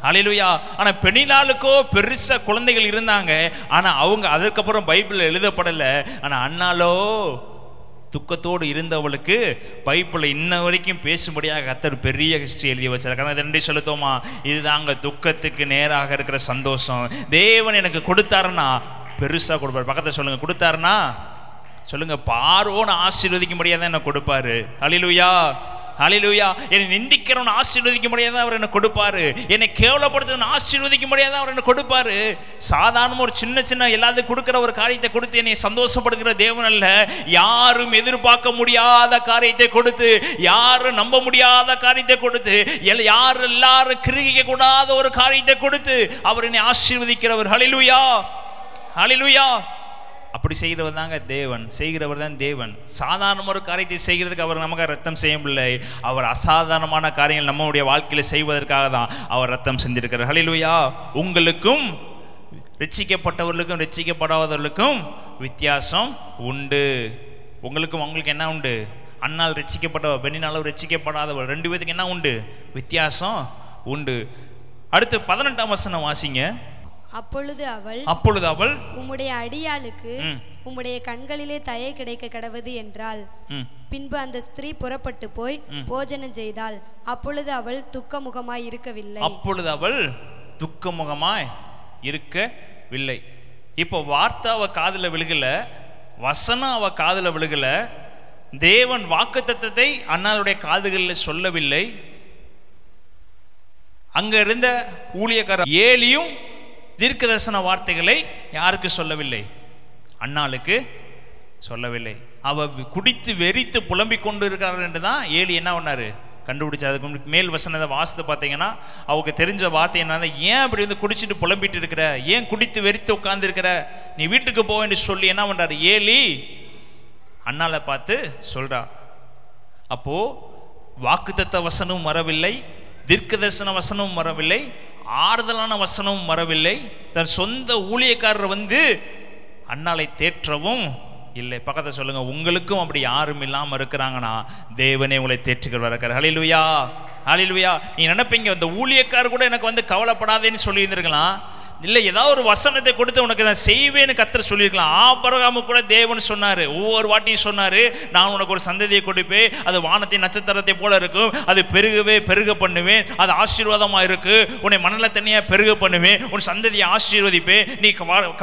ஹல்லேலூயா. ஆனால் பெண்ணினாளுக்கோ பெருசாக குழந்தைகள் இருந்தாங்க, ஆனால் அவங்க அதுக்கப்புறம் பைபிளில் எழுதப்படலை. ஆனால் அண்ணாலோ துக்கத்தோடு இருந்தவளுக்கு பைபிளில் இன்ன வரைக்கும் பேசும்படியாக கர்த்தர் பெரிய ஹிஸ்டரி எழுதி வச்சிருக்காங்க. அதை ரெண்டு செலுத்தோமா? இதுதாங்க துக்கத்துக்கு நேராக இருக்கிற சந்தோஷம். தேவன் எனக்கு கொடுத்தாருன்னா பெருசாக கொடுப்பாரு. பக்கத்தில் சொல்லுங்க, கொடுத்தாருன்னா சொல்லுங்க, பார்வோன்னு ஆசீர்வதிக்க முடியாதான் என்ன கொடுப்பாரு. ஹல்லேலூயா, ஹல்லேலூயா. என்னை நிந்திக்கிறவன் ஆசீர்வதிக்க முடியாதான் அவர் என்ன கொடுப்பாரு. என்னை கேவலப்படுத்துவன் ஆசீர்வதிக்க முடியாதான் அவர் என்ன கொடுப்பாரு. சாதாரண ஒரு சின்ன எல்லாத்துக்கும் கொடுக்கிற ஒரு காரியத்தை கொடுத்து என்னை சந்தோஷப்படுகிற தேவன் அல்ல. யாரும் எதிர்பார்க்க முடியாத காரியத்தை கொடுத்து, யாரும் நம்ப முடியாத காரியத்தை கொடுத்து, யாரும் எல்லாரும் கிறுகிக்க கூடாத ஒரு காரியத்தை கொடுத்து அவர் என்னை ஆசீர்வதிக்கிறவர். ஹல்லேலூயா, ஹல்லேலூயா. அப்படி செய்கிறவர் தாங்க தேவன், செய்கிறவர் தான் தேவன். சாதாரண ஒரு காரியத்தை செய்கிறதுக்கு அவர் நமக்கு ரத்தம் செய்யவில்லை. அவர் அசாதாரணமான காரியங்கள் நம்முடைய வாழ்க்கையில் செய்வதற்காக தான் அவர் ரத்தம் செஞ்சிருக்கிறார். ஹல்லேலூயா. உங்களுக்கும் ரட்சிக்கப்பட்டவர்களுக்கும் ரட்சிக்கப்படாதவர்களுக்கும் வித்தியாசம் உண்டு. உங்களுக்கு என்ன உண்டு? அண்ணால் ரட்சிக்கப்பட்டவர், பெண்ணினாலும் ரட்சிக்கப்படாதவர், ரெண்டு பேருக்கு என்ன உண்டு? வித்தியாசம் உண்டு. அடுத்து 18ஆம் வசனம் வாசிங்க. அப்பொழுது அவள் உம்முடைய அடியாளுக்கு உம்முடைய கண்களிலே தயை கிடைக்க கடவது என்றாள். பின்பு அந்த ஸ்திரீ புறப்பட்டு போய் போஜனம் செய்தாள். அப்பொழுது அவள் துக்கமுகமாய் இருக்கவில்லை. இப்போ வார்த்தை அவ காதுல விழுகல, வசனம் அவ காதுல விழுகல. தேவன் வாக்குத்தத்தத்தை அன்னாளுடைய காதுகளில் சொல்லவில்லை. அங்க இருந்த ஊழியக்காரர் ஏலியும் தீர்க்கதரிசன வார்த்தைகளை யாருக்கு சொல்லவில்லை? அன்னாளுக்கு சொல்லவில்லை. அவ குடித்து வெறித்து புலம்பிக் கொண்டு இருக்கிறார் என்று தான் ஏலி என்ன பண்ணாரு கண்டுபிடிச்சு. அதுக்கு மேல் வசனத்தை வாசித்து பார்த்தீங்கன்னா அவங்க தெரிஞ்ச வார்த்தை என்ன, ஏன் அப்படி வந்து குடிச்சிட்டு புலம்பிட்டு இருக்கிற, ஏன் குடித்து வெறித்து உட்கார்ந்து இருக்கிற, நீ வீட்டுக்கு போ என்று சொல்லி என்ன பண்றாரு ஏலி அண்ணால பார்த்து சொல்றா. அப்போ வாக்குத்தத்த வசனமும் வரவில்லை, தீர்க்கதரிசன வசனமும் வரவில்லை, ஆறுதலான வசனமும் வரவில்லை. தன் சொந்த ஊழியக்காரர் வந்து அண்ணாலை தேற்றவும் இல்லை. பக்கத்தை சொல்லுங்க, உங்களுக்கும் அப்படி யாரும் இல்லாம இருக்கிறாங்கன்னா தேவனே உங்களை தேற்றுகிறவர் இருக்கிறார். ஹல்லேலூயா, ஹல்லேலூயா. நீ நினைப்பீங்க இந்த ஊழியக்காரர் கூட எனக்கு வந்து கவலைப்படாதேன்னு சொல்லி இருந்திருக்கலாம், இல்லை ஏதாவது ஒரு வசனத்தை கொடுத்து உனக்கு நான் செய்வேன்னு கர்த்தர் சொல்லியிருக்கலாம். ஆபிரகாமுக்கு கூட தேவன் சொன்னாரு, ஒவ்வொரு வாட்டியும் சொன்னாரு, நான் உனக்கு ஒரு சந்ததியை கொடுப்பேன், அது வானத்தின் நட்சத்திரத்தை போல இருக்கும், அது பெருகவே பெருக பண்ணுவேன், அது ஆசீர்வாதமா இருக்கு, உன்னை மணல தண்ணியா பெருக பண்ணுவேன், உன் சந்ததியை ஆசீர்வதிப்பேன், நீ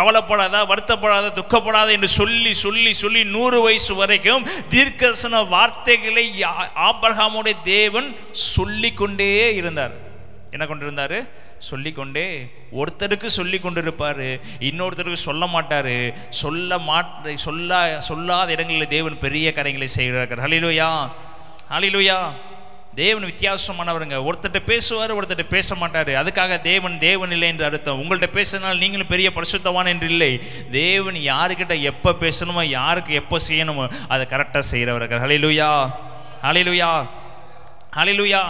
கவலைப்படாத, வருத்தப்படாத, துக்கப்படாத என்று சொல்லி சொல்லி சொல்லி 100 வயசு வரைக்கும் தீர்க்கதரிசன வார்த்தைகளை ஆபிரகாமுடைய தேவன் சொல்லிக்கொண்டே இருந்தார். என்ன கொண்டிருந்தாரு? சொல்லிக்கொண்டே. ஒருத்தருக்கு சொல்லி கொண்டிருப்பாரு, இன்னொருத்தருக்கு சொல்ல மாட்டாரு. சொல்லாத இடங்களில் தேவன் பெரிய காரியங்களை செய்கிறார். ஹல்லேலூயா, ஹல்லேலூயா. தேவன் வித்தியாசமானவருங்க. ஒருத்தர்கிட்ட பேசுவார், ஒருத்தர்கிட்ட பேச மாட்டாரு. அதுக்காக தேவன் இல்லை என்று அர்த்தம். உங்கள்கிட்ட பேசினால் நீங்களும் பெரிய பரிசுத்தவான் என்று இல்லை. தேவன் யாருக்கிட்ட எப்போ பேசணுமோ, யாருக்கு எப்போ செய்யணுமோ அதை கரெக்டாக செய்கிறவர்கள். ஹல்லேலூயா, ஹல்லேலூயா, ஹல்லேலூயா.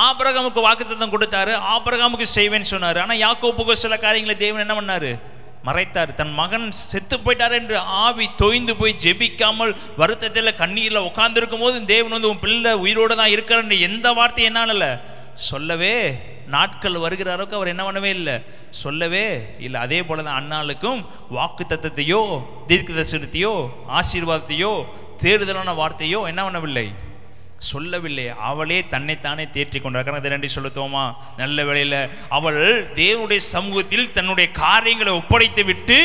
ஆபிரகாமுக்கு வாக்குத்தத்தம் கொடுத்தாரு, ஆபிரகாமுக்கு செய்வேன்னு சொன்னாரு. ஆனால் யாக்கோபுக்கு சில காரியங்களை தேவன் என்ன பண்ணாரு? மறைத்தார். தன் மகன் செத்து போயிட்டார் என்று ஆவி தொய்ந்து போய் ஜெபிக்காமல் வருத்தத்தில் கண்ணீரில் உட்கார்ந்து இருக்கும் போது தேவன் வந்து உன் பிள்ளை உயிரோடு தான் இருக்கிறன்னு எந்த வார்த்தை என்னால சொல்லவே, நாட்கள் வருகிற அளவுக்கு அவர் என்ன பண்ணவே இல்லை, சொல்லவே இல்லை. அதே போல தான் அன்னாளுக்கும் வாக்குத்தத்தத்தையோ தீர்க்கதரிசனத்தையோ ஆசீர்வாதத்தையோ தேடுதலான வார்த்தையோ என்ன பண்ணவில்லை, சொல்லவில்லை. அவளே தன்னைத்தானே தேற்றி கொண்டார். அதை நன்றி சொல்லுத்தோமா? நல்ல வேளையில் அவள் தேவனுடைய சமூகத்தில் தன்னுடைய காரியங்களை ஒப்படைத்து விட்டு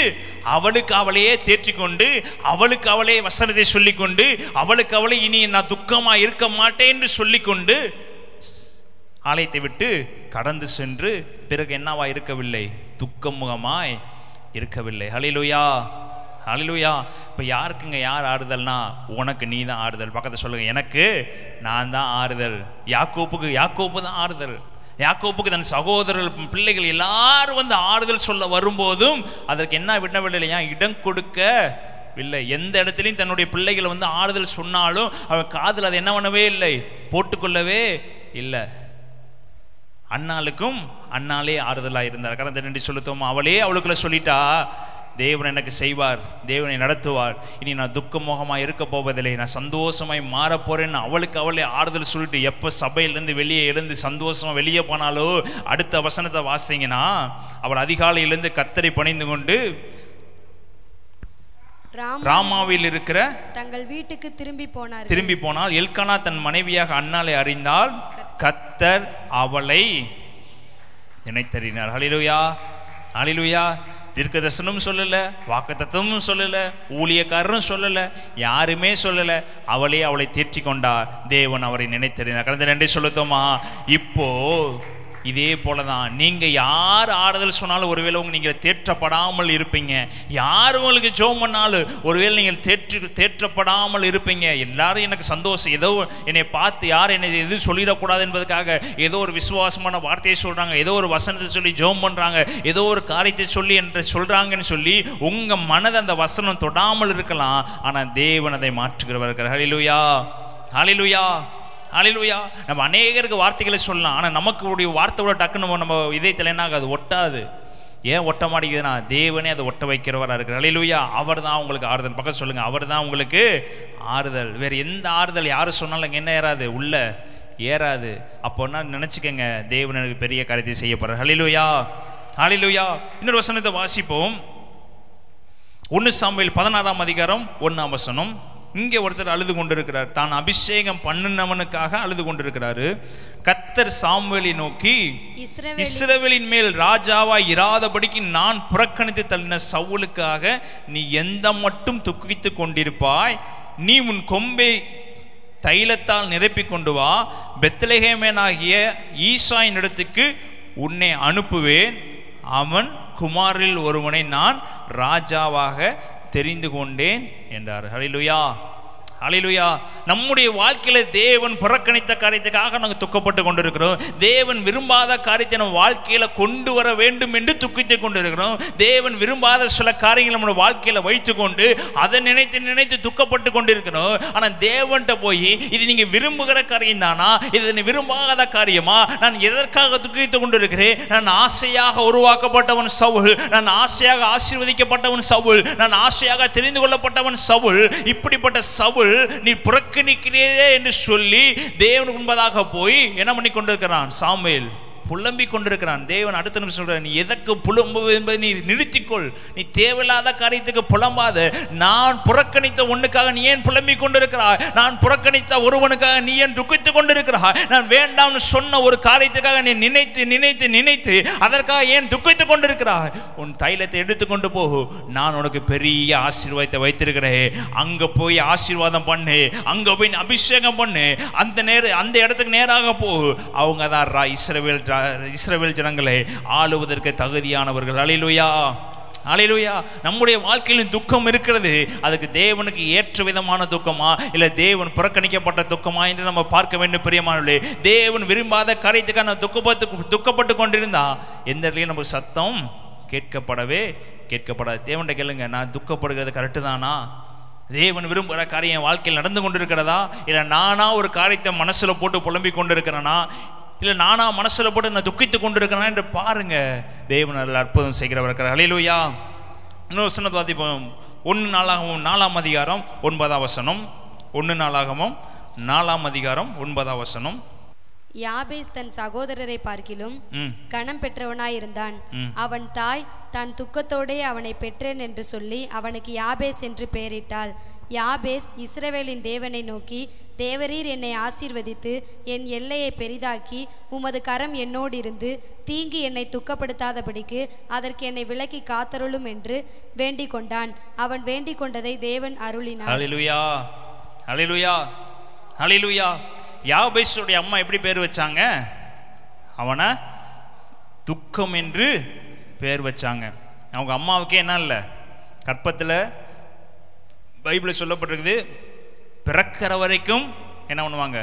அவளுக்கு அவளையே தேற்றி கொண்டு, அவளுக்கு அவளே வசனத்தை சொல்லிக்கொண்டு, அவளுக்கு அவளை இனி நான் துக்கமா இருக்க மாட்டேன் என்று சொல்லிக்கொண்டு ஆலயத்தை விட்டு கடந்து சென்று பிறகு என்னவா இருக்கவில்லை, துக்கமுகமாய் இருக்கவில்லை. ஹல்லேலூயா, ஹல்லேலூயா. இப்போ யாருக்குங்க யார் ஆறுதல்னா, உனக்கு நீ தான் ஆறுதல். பக்கத்தை சொல்லுங்க, எனக்கு நான் தான் ஆறுதல். யாக்கோப்பு தான் ஆறுதல். யாக்கோப்புக்கு தன் சகோதரர்கள் பிள்ளைகள் எல்லாரும் வந்து ஆறுதல் சொல்ல வரும்போதும் அதற்கு என்ன விடவில்லையா, இடம் கொடுக்கவில்லை. எந்த இடத்துலையும் தன்னுடைய பிள்ளைகளை வந்து ஆறுதல் சொன்னாலும் அவன் காதில் அதை என்ன பண்ணவே இல்லை, போட்டுக்கொள்ளவே இல்லை. அன்னாளுக்கும் அன்னாலே ஆறுதலாக இருந்தார். கடந்த நன்றி சொல்லுத்தோமா? அவளே அவளுக்குள்ள சொல்லிட்டா, தேவன் எனக்கு செய்வார், தேவனை நடத்துவார், இனி நான் துக்கமுகமாக இருக்க போவதில்லை, நான் சந்தோஷமாய் மாறப்போறேன்னு அவளுக்கு அவளே ஆறுதல் சொல்லிட்டு எப்போ சபையிலேருந்து வெளியே எழுந்து சந்தோஷமாக வெளியே போனாலோ அடுத்த வசனத்தை வாசிங்கன்னா, அவள் அதிகாலையிலிருந்து கர்த்தரை பணிந்து கொண்டு ராமாவில் இருக்கிற தங்கள் வீட்டுக்கு திரும்பி போனால் எல்கானா தன் மனைவியாக அன்னாளை அறிந்தால் கர்த்தர் அவளை நினைத்தறினார். ஹல்லேலூயா, ஹல்லேலூயா. தீர்க்கதரிசனமும் சொல்லல, வாக்குத்தத்தமும் சொல்லல, ஊழியக்காரரும் சொல்லல, யாருமே சொல்லல. அவளை தேற்றி கொண்டார். தேவன் அவரை நினைத்தறினார். கடந்த நன்றி சொல்லுத்தோமா? இப்போ இதே போலதான் நீங்க யார் ஆறுதல் சொன்னாலும் ஒருவேளை நீங்கள் தேற்றப்படாமல் இருப்பீங்க. யார் உங்களுக்கு ஜெபம் பண்ணாலும் ஒருவேளை நீங்கள் தேற்றப்படாமல் இருப்பீங்க. எல்லாரும் எனக்கு சந்தோஷம், ஏதோ என்னை பார்த்து யார் என்னை எது சொல்லிடக்கூடாது என்பதற்காக ஏதோ ஒரு விசுவாசமான வார்த்தையை சொல்றாங்க, ஏதோ ஒரு வசனத்தை சொல்லி ஜெபம் பண்றாங்க, ஏதோ ஒரு காரியத்தை சொல்லி என்று சொல்றாங்கன்னு சொல்லி உங்க மனதை அந்த வசனம் தொடாமல் இருக்கலாம். ஆனா தேவன் அதை மாற்றுகிறவர். ஹல்லேலூயா, ஹல்லேலூயா, ஹல்லேலூயா. நம்ம அநேகருக்கு வார்த்தைகளை சொல்லலாம், ஆனால் நமக்கு உடைய வார்த்தையோட டக்குன்னு நம்ம இதயத்தில் என்ன அது ஒட்டாது. ஏன் ஒட்ட மாட்டேங்குதுன்னா தேவனே அதை ஒட்ட வைக்கிறவராக இருக்கிறார். ஹல்லேலூயா. அவர் தான் உங்களுக்கு ஆறுதல். பக்கம் சொல்லுங்க, அவர் தான் உங்களுக்கு ஆறுதல். வேறு எந்த ஆறுதல் யார் சொன்னாலும் என்ன ஏறாது, உள்ள ஏறாது. அப்போன்னா நினச்சிக்கங்க, தேவன் எனக்கு பெரிய காரியத்தை செய்ய போகிறார். ஹல்லேலூயா, ஹல்லேலூயா. இன்னொரு வசனத்தை வாசிப்போம். 1 சாமுவேல் 16ஆம் அதிகாரம் 1ஆம் வசனம். இங்கே ஒருத்தர் அழுது கொண்டிருக்கிறார், தான் அபிஷேகம் பண்ணினவனுக்காக அழுது கொண்டிருக்கிறாரு. கர்த்தர் சாமுவேலை நோக்கி, இஸ்ரவேலின் மேல் ராஜாவாய் இராதபடிக்கு நான் புறக்கணித்து தள்ளின சவுலுக்காக நீ எந்த மட்டும் துக்கித்து கொண்டிருப்பாய்? நீ உன் கொம்பை தைலத்தால் நிரப்பி கொண்டு வா, பெத்லெகேமேனாகிய ஈசாயின் இடத்துக்கு உன்னை அனுப்புவேன், அவன் குமாரில் ஒருவனை நான் ராஜாவாக தெரிந்து கொண்டேன் என்றார். ஹல்லேலூயா, ஹல்லேலூயா. நம்முடைய வாழ்க்கையில தேவன் புறக்கணித்த காரியத்துக்காக நாங்கள் துக்கப்பட்டு கொண்டிருக்கிறோம். தேவன் விரும்பாத காரியத்தை நம்ம வாழ்க்கையில கொண்டு வர வேண்டும் என்று துக்கித்து கொண்டிருக்கிறோம். தேவன் விரும்பாத சில காரியங்களை நம்முடைய வாழ்க்கையில வைத்து கொண்டு அதை நினைத்து நினைத்து துக்கப்பட்டு கொண்டிருக்கிறோம். ஆனால் தேவன்கிட்ட போய் இது நீங்க விரும்புகிற காரியம் தானா, இது நீ விரும்பாத காரியமா, நான் எதற்காக துக்கித்து கொண்டிருக்கிறேன், நான் ஆசையாக உருவாக்கப்பட்டவன் சவுல், நான் ஆசையாக ஆசீர்வதிக்கப்பட்டவன் சவுல், நான் ஆசையாக தெரிந்து கொள்ளப்பட்டவன் சவுல், இப்படிப்பட்ட சவுல் நீ புறக்கணிக்கிறீரே என்று சொல்லி தேவனுக்கு முன்பதாக போய் என்ன பண்ணி கொண்டிருக்கிறான்? சாமுவேல் புலம்பிக் கொண்டிருக்கிறான். தேவன் அடுத்த நிமிஷம் சொல்றார், நீ எதற்கு புலம்புவது என்பதை நீ நிறுத்திக்கொள், நீ தேவையில்லாத காரியத்துக்கு புலம்பாத. நான் புறக்கணித்த ஒண்ணுக்காக நீ ஏன் புலம்பிக் கொண்டிருக்கிறாய்? நான் புறக்கணித்த ஒருவனுக்காக நீ ஏன் துக்கித்துக் கொண்டிருக்கிறாய்? நான் வேண்டாம்னு சொன்ன ஒரு காரியத்துக்காக நீ நினைத்து நினைத்து நினைத்து அதற்காக ஏன் துக்கித்துக் கொண்டிருக்கிறாய்? உன் தைலத்தை எடுத்துக்கொண்டு போகு, நான் உனக்கு பெரிய ஆசீர்வாதத்தை வைத்திருக்கிறேன். அங்க போய் ஆசீர்வாதம் பண்ணு, அங்க போய் அபிஷேகம் பண்ணு, அந்த இடத்துக்கு நேராக போகு. அவங்க தான் இஸ்ரவேல் ஜனங்களை ஆளுவதற்கு தகுதியானவர்கள். ஹல்லேலூயா, ஹல்லேலூயா. நம்முடைய வாழ்க்கையில் துக்கம் இருக்கிறது, அதுக்கு தேவனுக்கு ஏற்ற விதமான துக்கமா இல்லை தேவன் புறக்கணிக்கப்பட்ட துக்கமா என்று நம்ம பார்க்க வேண்டும். பிரியமானவர்களே, தேவன் விரும்பாத காரியத்துக்காக நம்ம துக்கப்பட்டு கொண்டிருந்தா எந்த இடத்துலையும் நமக்கு சத்தம் கேட்கப்படாது. தேவன்கிட்ட கேளுங்க, நான் துக்கப்படுகிறது கரெக்டு தானா? தேவன் விரும்புகிற காரியம் வாழ்க்கையில் நடந்து கொண்டிருக்கிறதா? இல்லை நானா ஒரு காரியத்தை மனசுல போட்டு புலம்பிக் கொண்டிருக்கிறேனா? இல்லை நானா மனசுல போட்டு நான் துக்கித்து கொண்டிருக்கிறேன் என்று பாருங்க. தேவன் அதில் அற்புதம் செய்கிறவர் இருக்கிறார். ஹல்லேலூயா. இன்னொரு வசனத்தை வாசிப்போம். 1 நாளாகமம் 4ஆம் அதிகாரம் 9ஆம் வசனம். 1 நாளாகமம் 4ஆம் அதிகாரம் 9ஆம் வசனம். யாபேஸ் தன் சகோதரரை பார்க்கிலும் கனம் பெற்றவனாயிருந்தான். அவன் தாய் தான் துக்கத்தோடே அவனை பெற்றேன் என்று சொல்லி அவனுக்கு யாபேஸ் என்று பெயரிட்டாள். யாபேஸ் இஸ்ரவேலின் தேவனை நோக்கி, தேவரீர் என்னை ஆசீர்வதித்து என் எல்லையை பெரிதாக்கி உமது கரம் என்னோடு இருந்து தீங்கி என்னை துக்கப்படுத்தாதபடிக்கு அதற்கு என்னை விலக்கி காத்தருளும் என்று வேண்டிக் கொண்டான். அவன் வேண்டிக் கொண்டதை தேவன் அருளினார். ஹல்லேலூயா, ஹல்லேலூயா, ஹல்லேலூயா. யாபேசுடைய அம்மா எப்படி பேர் வச்சாங்க? அவனை துக்கம் என்று பேர் வச்சாங்க. அவங்க அம்மாவுக்கே என்ன இல்லை, கற்பத்தில் பைபிளில் சொல்லப்பட்டிருக்குது, பிறக்கிற வரைக்கும் என்ன பண்ணுவாங்க?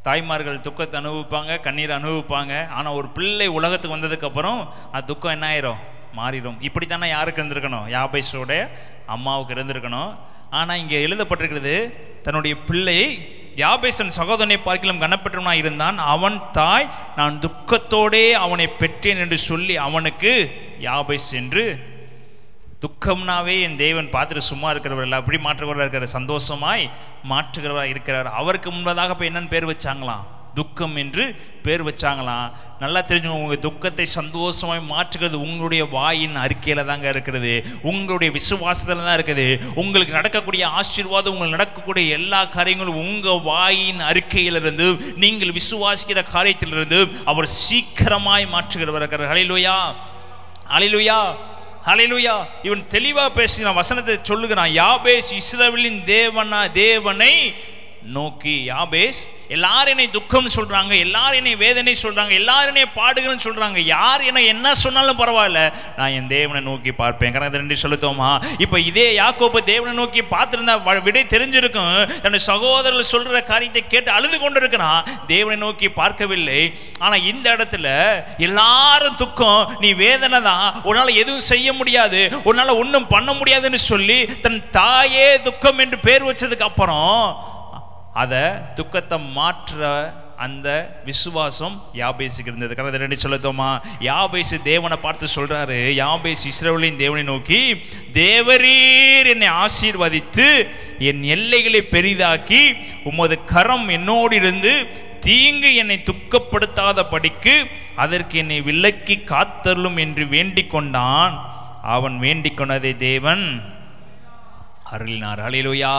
தாய்மார்கள் துக்கத்தை அனுபவிப்பாங்க, கண்ணீரை அனுபவிப்பாங்க. ஆனால் ஒரு பிள்ளை உலகத்துக்கு வந்ததுக்கப்புறம் அது துக்கம் என்ன ஆயிரும்? மாறிடும். இப்படி தானே யாருக்கு இருந்திருக்கணும்? யாபேசோடைய அம்மாவுக்கு இருந்திருக்கணும். ஆனால் இங்கே எழுதப்பட்டிருக்கிறது, தன்னுடைய பிள்ளையை யாபேசன் சகோதரனை பார்க்கிலும் கனப்பெற்றவனாய் இருந்தான். அவன் தாய் நான் துக்கத்தோடே அவனை பெற்றேன் என்று சொல்லி அவனுக்கு யாபேஸ் என்று. துக்கம்னாவே என் தேவன் பார்த்துட்டு சும்மா இருக்கிறவர் அப்படி மாற்றுகிறவராக இருக்கிறார், சந்தோஷமாய் மாற்றுகிறவராக இருக்கிறார். அவருக்கு முன்பதாக இப்போ என்னன்னு பேர் வச்சாங்களாம்? துக்கம் என்று பேர் வச்சாங்களாம். நல்லா தெரிஞ்சுக்கோங்க, உங்கள் துக்கத்தை சந்தோஷமாய் மாற்றுகிறது உங்களுடைய வாயின் அறிக்கையில் தாங்க இருக்கிறது, உங்களுடைய விசுவாசத்தில் தான் இருக்குது. உங்களுக்கு நடக்கக்கூடிய ஆசீர்வாதம், உங்களுக்கு நடக்கக்கூடிய எல்லா காரியங்களும் உங்கள் வாயின் அறிக்கையிலிருந்து, நீங்கள் விசுவாசிக்கிற காரியத்திலிருந்து அவர் சீக்கிரமாய் மாற்றுகிறவர் இருக்கிறார். ஹல்லேலூயா, ஹல்லேலூயா, ஹல்லேலூயா. இவன் தெளிவா பேசின வசனத்தை சொல்லுகிறான். யாபேஸ் இஸ்ரவேலின் தேவனை நோக்கி. யாபேஸ் எல்லாரும் என்னை துக்கம் சொல்றாங்க, எல்லாரும் என்னை வேதனை சொல்றாங்க, எல்லாரும் என்னை பாடுகள்னு சொல்றாங்க. யார் என்ன சொன்னாலும் பரவாயில்ல, நான் என் தேவனை நோக்கி பார்ப்பேன். கணக்கு 2 சொல்லுத்தோமா? இப்ப இதே யாக்கோபு தேவனை நோக்கி பார்த்திருந்தா விடை தெரிஞ்சிருக்கும். தன்னுடைய சகோதரர்கள் சொல்ற காரியத்தை கேட்டு அழுது கொண்டிருக்கிறான், தேவனை நோக்கி பார்க்கவில்லை. ஆனா இந்த இடத்துல எல்லாரும் துக்கம், நீ வேதனை தான், உன்னால எதுவும் செய்ய முடியாது, உன்னால ஒன்றும் பண்ண முடியாதுன்னு சொல்லி தன் தாயே துக்கம் என்று பேர் வச்சதுக்கு அப்புறம் அதை துக்கத்தை மாற்ற அந்த விசுவாசம் யாபேசுக்கு இருந்தது. கரெக்டாக 2 சொல்லத்தோமா? யாபேசு தேவனை பார்த்து சொல்றாரு, யாபேஸ் இஸ்ரவேலின் தேவனை நோக்கி, தேவரீர் என்னை ஆசீர்வதித்து என் எல்லைகளை பெரிதாக்கி உமது கரம் என்னோடு இருந்து தீங்கு என்னை துக்கப்படுத்தாத படிக்கு அதற்கு என்னை விலக்கி காத்தருளும் என்று வேண்டிக் கொண்டான். அவன் வேண்டிக் கொண்டதை தேவன் அருளினார். ஹல்லேலூயா,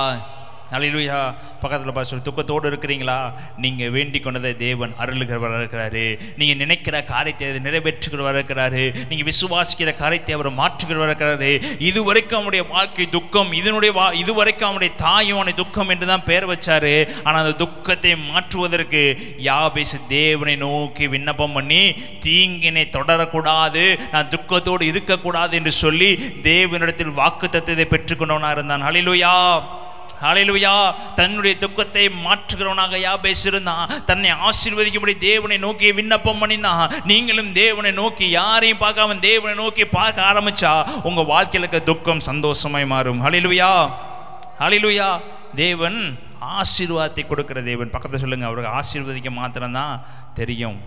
ஹல்லேலூயா. பக்கத்தில் பார்த்து துக்கத்தோடு இருக்கிறீங்களா? நீங்கள் வேண்டிக் கொண்டதை தேவன் அருளுகிறவராக இருக்கிறாரு. நீங்கள் நினைக்கிற காரியத்தை அதை நிறைவேற்றுகிறவராக இருக்கிறாரு. நீங்கள் விசுவாசிக்கிற காரியத்தை அவர் மாற்றுகிறவராக இருக்கிறாரு. இதுவரைக்கும் அவனுடைய வாழ்க்கை துக்கம், இதுவரைக்கும் அவனுடைய தாயும் அவனுடைய துக்கம் என்று தான் பெயர் வச்சாரு. ஆனால் அந்த துக்கத்தை மாற்றுவதற்கு யாபேஸ் தேவனை நோக்கி விண்ணப்பம் பண்ணி தீங்கினை தொடரக்கூடாது, நான் துக்கத்தோடு இருக்கக்கூடாது என்று சொல்லி தேவனிடத்தில் வாக்குத்தத்தத்தை பெற்றுக்கொண்டவனாக இருந்தான். ஹல்லேலூயா, ஹல்லேலூயா. தன்னுடைய துக்கத்தை மாற்றுகிறவனாக யாபேஸ் இருந்தான். தன்னை ஆசீர்வதிக்கும்படி தேவனை நோக்கி விண்ணப்பம் பண்ணினா, நீங்களும் தேவனை நோக்கி யாரையும் பார்க்காம தேவனை நோக்கி பார்க்க ஆரம்பிச்சா உங்க வாழ்க்கையில இருக்க துக்கம் சந்தோஷமாய் மாறும். ஹல்லேலூயா, ஹல்லேலூயா. தேவன் ஆசீர்வாதத்தை கொடுக்கிற தேவன். பக்கத்தில் சொல்லுங்க, அவருக்கு ஆசீர்வதிக்க மாத்திரம்தான் தெரியும்.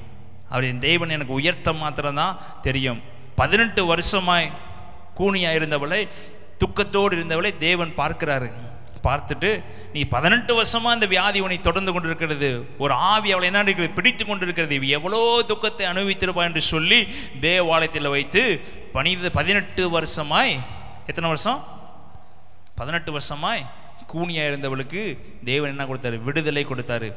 அவர் தேவன் எனக்கு உயர்த்த மாத்திரம்தான் தெரியும். 18 வருஷமாய் கூனியாக இருந்தவளை, துக்கத்தோடு இருந்தவளை தேவன் பார்க்கிறாரு. பார்த்துட்டு, நீ 18 வருஷமா இந்த வியாதி உன்னை தொடர்ந்து கொண்டிருக்கிறது, ஒரு ஆவி அவளை என்ன இருக்கிறது பிடித்து கொண்டிருக்கிறது, எவ்வளோ துக்கத்தை அனுபவித்திருப்பா என்று சொல்லி தேவாலயத்தில் வைத்து 18 வருஷமாய், எத்தனை வருஷம்? 18 வருஷமாய் கூனியாக இருந்தவளுக்கு தேவன் என்ன கொடுத்தாரு? விடுதலை கொடுத்தாரு.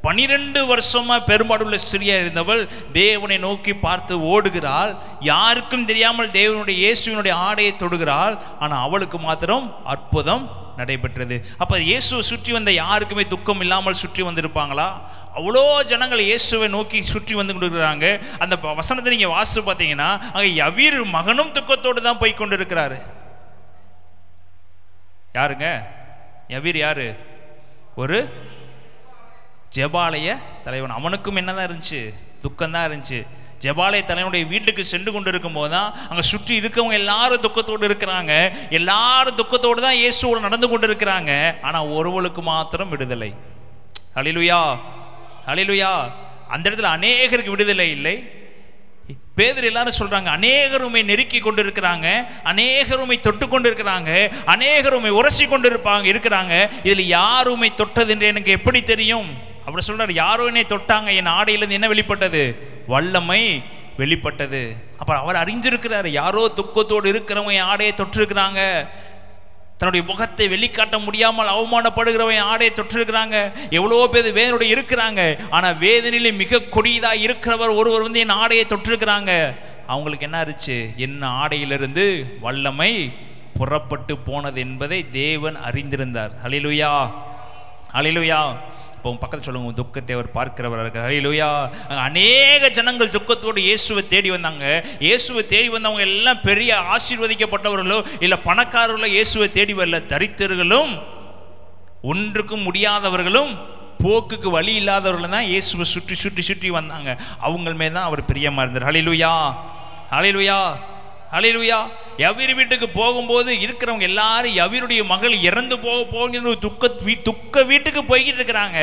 12 வருஷமா பெரும்பாடுள்ள ஸ்திரியா இருந்தவள் தேவனை நோக்கி பார்த்து ஓடுகிறாள். யாருக்கும் தெரியாமல் தேவனுடைய இயேசுவினுடைய ஆடையை தொடுகிறாள். ஆனால் அவளுக்கு மாத்திரம் அற்புதம் நடைபெற்றது. அப்போ இயேசுவை சுற்றி வந்த யாருக்குமே துக்கம் இல்லாமல் சுற்றி வந்திருப்பாங்களா? அவ்வளோ ஜனங்கள் இயேசுவை நோக்கி சுற்றி வந்து கொண்டிருக்கிறாங்க. அந்த வசனத்தை நீங்கள் வாசித்து பார்த்தீங்கன்னா, அங்கே யவீர் மகனும் துக்கத்தோடு தான் போய் கொண்டு இருக்கிறாரு. யாருங்க யவீர்? யாரு? ஒரு ஜெபாலய தலைவன். அவனுக்கும் என்னதான் இருந்துச்சு? துக்கம்தான் இருந்துச்சு. ஜெபாலய தலைவனுடைய வீட்டுக்கு சென்று கொண்டு இருக்கும் போது தான் அங்கே சுற்றி இருக்கவங்க எல்லாரும் துக்கத்தோடு இருக்கிறாங்க. எல்லாரும் துக்கத்தோடு தான் இயேசுவோடு நடந்து கொண்டு இருக்கிறாங்க. ஆனால் ஒருவளுக்கு மாத்திரம் விடுதலை. ஹல்லேலூயா, ஹல்லேலூயா. அந்த இடத்துல அநேகருக்கு விடுதலை இல்லை. பேதுரு எல்லாரும் சொல்றாங்க, அநேகருமை நெருக்கி கொண்டு இருக்கிறாங்க, அநேகருமை தொட்டு கொண்டு இருக்கிறாங்க, அநேகருமை உரசி கொண்டு இருக்கிறாங்க. இதில் யாருமை தொட்டது என்று எனக்கு எப்படி தெரியும்? அப்படி சொல்றாரு. யாரோ என்னை தொட்டாங்க, என் ஆடையிலிருந்து என்ன வெளிப்பட்டது? வல்லமை வெளிப்பட்டது. அப்புறம் அவர் அறிஞ்சிருக்கிறாரு, யாரோ துக்கத்தோடு இருக்கிறவங்க என் ஆடையை தொட்டிருக்கிறாங்க. தன்னுடைய முகத்தை வெளிக்காட்ட முடியாமல் அவமானப்படுகிறவன் ஆடையை தொற்றிருக்கிறாங்க. எவ்வளோ பேர் வேதனையோடு இருக்கிறாங்க. ஆனால் வேதனையிலே மிக கொடியதாக இருக்கிறவர் ஒருவர் வந்து என் ஆடையை தொற்றிருக்கிறாங்க. அவங்களுக்கு என்ன ஆச்சு? என்ன ஆடையிலிருந்து வல்லமை புறப்பட்டு போனது என்பதை தேவன் அறிந்திருந்தார். ஹல்லேலூயா, ஹல்லேலூயா. இப்போ பக்கத்தில் சொல்லுங்க, துக்கத்தை அவர் பார்க்கிறவர் இருக்கார். ஹல்லேலூயா. அநேக ஜனங்கள் துக்கத்தோடு இயேசுவை தேடி வந்தாங்க. இயேசுவை தேடி வந்தவங்க எல்லாம் பெரிய ஆசீர்வதிக்கப்பட்டவர்களோ இல்லை பணக்காரர்களோ இயேசுவை தேடி வரல. தரித்திரர்களும் ஒன்றுக்கும் முடியாதவர்களும் போக்குக்கு வழி இல்லாதவர்கள் தான் இயேசுவை சுற்றி சுற்றி சுற்றி வந்தாங்க. அவங்க மேல் தான் அவர் பிரியமா இருந்தார். ஹல்லேலூயா, ஹல்லேலூயா, ஹல்லேலூயா. யவீர் வீட்டுக்கு போகும்போது இருக்கிறவங்க எல்லாரும் யவீருடைய மகள் இறந்து போகிற துக்க வீட்டுக்கு போய்கிட்டு இருக்கிறாங்க.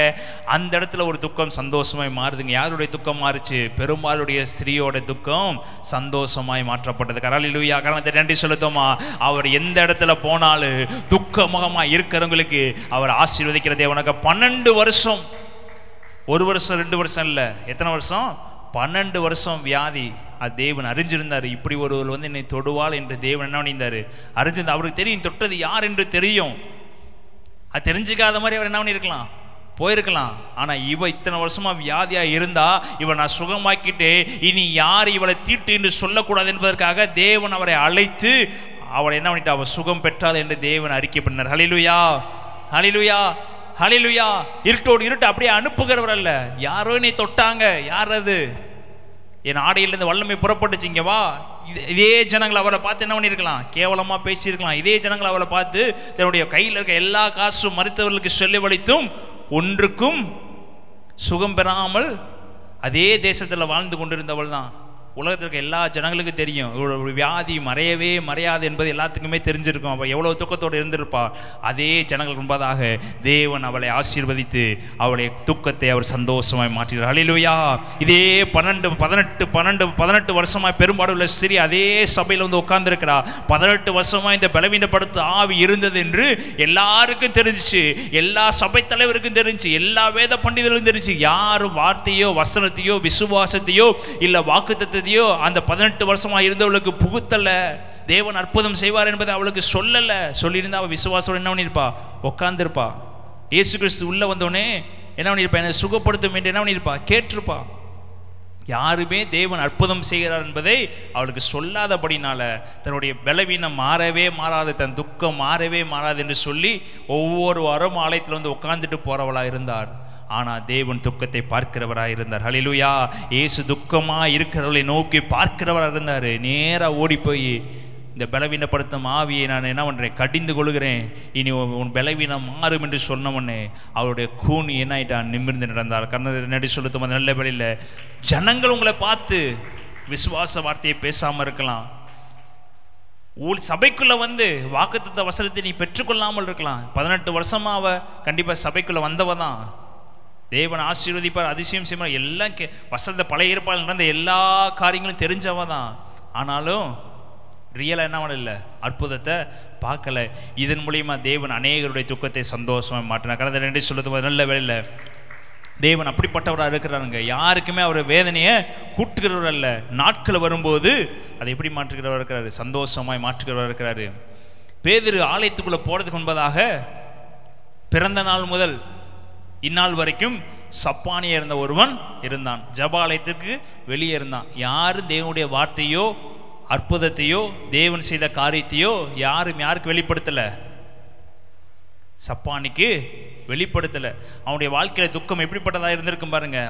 அந்த இடத்துல ஒரு துக்கம் சந்தோஷமாய் மாறுதுங்க. யாருடைய துக்கம் மாறுச்சு? பெரும்பாலுடைய ஸ்திரீயோட துக்கம் சந்தோஷமாய் மாற்றப்பட்டது. ஹல்லேலூயா. காரணத்தை நன்றி செலுத்தோமா? அவர் எந்த இடத்துல போனாலும் துக்கமுகமா இருக்கிறவங்களுக்கு அவர் ஆசீர்வதிக்கிற தேவனாக. 12 வருஷம், 1 வருஷம் 2 வருஷம் இல்லை, எத்தனை வருஷம்? 12 வருஷம் வியாதி. அது தேவன் அறிஞ்சிருந்தார். இப்படி ஒருவர் வந்து என்னை தொடுவாள் என்று தேவன் என்ன பண்ணியிருந்தார்? அறிஞ்சிருந்தார். அவருக்கு தெரியும் தொட்டது யார் என்று தெரியும். அது தெரிஞ்சுக்காத மாதிரி அவர் என்ன பண்ணியிருக்கலாம்? போயிருக்கலாம். ஆனால் இவ இத்தனை வருஷமா வியாதியா இருந்தா, இவளை நான் சுகமாக்கிட்டு இனி யார் இவளை தீட்டு என்று சொல்லக்கூடாது என்பதற்காக தேவன் அவரை அழைத்து அவளை என்ன பண்ணிட்டா? அவள் சுகம் பெற்றாள் என்று தேவன் அறிக்கை பண்ணார். ஹல்லேலூயா, ஹல்லேலூயா, ஹல்லேலூயா. இருட்டோடு இருட்டு அப்படியே அனுப்புகிறவர் அல்ல. யாரோ என்னை தொட்டாங்க. யார் அது? என் ஆடையிலிருந்து வல்லமை புறப்பட்டுச்சு, இங்கே வா. இதே ஜனங்களை அவரை பார்த்து என்ன பண்ணியிருக்கலாம்? கேவலமாக பேசியிருக்கலாம். இதே ஜனங்களை அவரை பார்த்து தன்னுடைய கையில் இருக்க எல்லா காசும் மருத்துவர்களுக்கு செலவழித்தும் ஒன்றுக்கும் சுகம் பெறாமல் அதே தேசத்தில் வாழ்ந்து கொண்டிருந்தவள் தான். உலகத்தில் இருக்க எல்லா ஜனங்களுக்கும் தெரியும் ஒரு வியாதி மறையவே மறையாது என்பது எல்லாத்துக்குமே தெரிஞ்சிருக்கும். அவள் எவ்வளோ துக்கத்தோடு இருந்திருப்பா. அதே ஜனங்களுக்கு முன்பதாக தேவன் அவளை ஆசீர்வதித்து அவளுடைய துக்கத்தை அவர் சந்தோஷமாய் மாற்றினார். ஹல்லேலூயா. இதே 18 வருஷமாய் பெரும்பாடுள்ள ஸ்திரீ அதே சபையில் வந்து உட்கார்ந்துருக்கிறா. 18 வருஷமா இந்த பலவீனப்படுத்த ஆவி இருந்தது என்று எல்லாருக்கும் தெரிஞ்சிச்சு. எல்லா சபை தலைவருக்கும் தெரிஞ்சு, எல்லா வேத பண்டிதர்களுக்கும் தெரிஞ்சு. யாரும் வார்த்தையோ வசனத்தையோ விசுவாசத்தையோ இல்லை வாக்குத்தத்தையோ அந்த 18 வருஷமா இருந்தவளுக்கு புகுத்தல. தேவன் அற்புதம் செய்வார் என்பதை அவளுக்கு சொல்லல. சொல்லியிருந்தா அவள் விசுவாசம் என்ன பண்ணியிருப்பா? உட்கார்ந்துருப்பா. இயேசு கிறிஸ்து உள்ள வந்தோடனே என்ன பண்ணியிருப்பா? என்னை சுகப்படுத்தும் என்று என்ன பண்ணியிருப்பா? கேட்டிருப்பா. யாருமே தேவன் அற்புதம் செய்கிறார் என்பதை அவளுக்கு சொல்லாதபடினால தன்னுடைய பலவீனம் மாறவே மாறாது, தன் துக்கம் மாறவே மாறாது என்று சொல்லி ஒவ்வொரு வாரம் ஆலயத்தில் வந்து உட்கார்ந்துட்டு போறவளா இருந்தார். ஆனால் தேவன் துக்கத்தை பார்க்கிறவராக இருந்தார். ஹல்லேலூயா. இயேசு துக்கமாக இருக்கிறவர்களை நோக்கி பார்க்கிறவராக இருந்தார். நேராக ஓடி போய் இந்த பலவீனப்படுத்தும் ஆவியை நான் என்ன பண்ணுறேன்? கடிந்து கொள்கிறேன். இனி உன் பலவீனம் மாறும் என்று சொன்னவொன்னே அவருடைய கூனி என்ன ஆயிட்டான்? நிமிர்ந்து நடந்தார். கர்ணர் நடி சொல்லுத்த நல்ல வேளையில் ஜனங்கள் உங்களை பார்த்து விசுவாச வார்த்தையை பேசாமல் இருக்கலாம். சபைக்குள்ள வந்து வாக்குத்தத்த வசனத்தை நீ பெற்றுக்கொள்ளாமல் இருக்கலாம். 18 வருஷமா அவ கண்டிப்பாக சபைக்குள்ள வந்தவ தான். தேவன் ஆசீர்வதிப்பார், அதிசயம் செய்வார், எல்லாம் வசந்த பழைய ஏற்பாடில் நடந்த எல்லா காரியங்களும் தெரிஞ்சவ தான். ஆனாலும் ரியலாக என்ன இல்லை, அற்புதத்தை பார்க்கல. இதன் மூலியமா தேவன் அநேகருடைய துக்கத்தை சந்தோஷமாக மாற்றினார். கடந்த 2 சொல்லுறது நல்ல வேலையில் தேவன் அப்படிப்பட்டவராக இருக்கிறாருங்க. யாருக்குமே அவர் வேதனையை கூட்டுகிறவர் அல்ல. நாட்கள் வரும்போது அதை எப்படி மாற்றுகிறவர் இருக்கிறாரு? சந்தோஷமாய் மாற்றுகிறவர் இருக்கிறாரு. பேதுரு ஆலயத்துக்குள்ளே போகிறதுக்கு முன்பதாக பிறந்த நாள் முதல் இந்நாள் வரைக்கும் சப்பானியாக இருந்த ஒருவன் இருந்தான். ஜபாலயத்துக்கு வெளியே இருந்தான். யாரும் தேவனுடைய வார்த்தையோ அற்புதத்தையோ தேவன் செய்த காரியத்தையோ யாருக்கு வெளிப்படுத்தலை? சப்பானிக்கு வெளிப்படுத்தலை. அவனுடைய வாழ்க்கையில் துக்கம் எப்படிப்பட்டதாக இருந்திருக்கும் பாருங்க.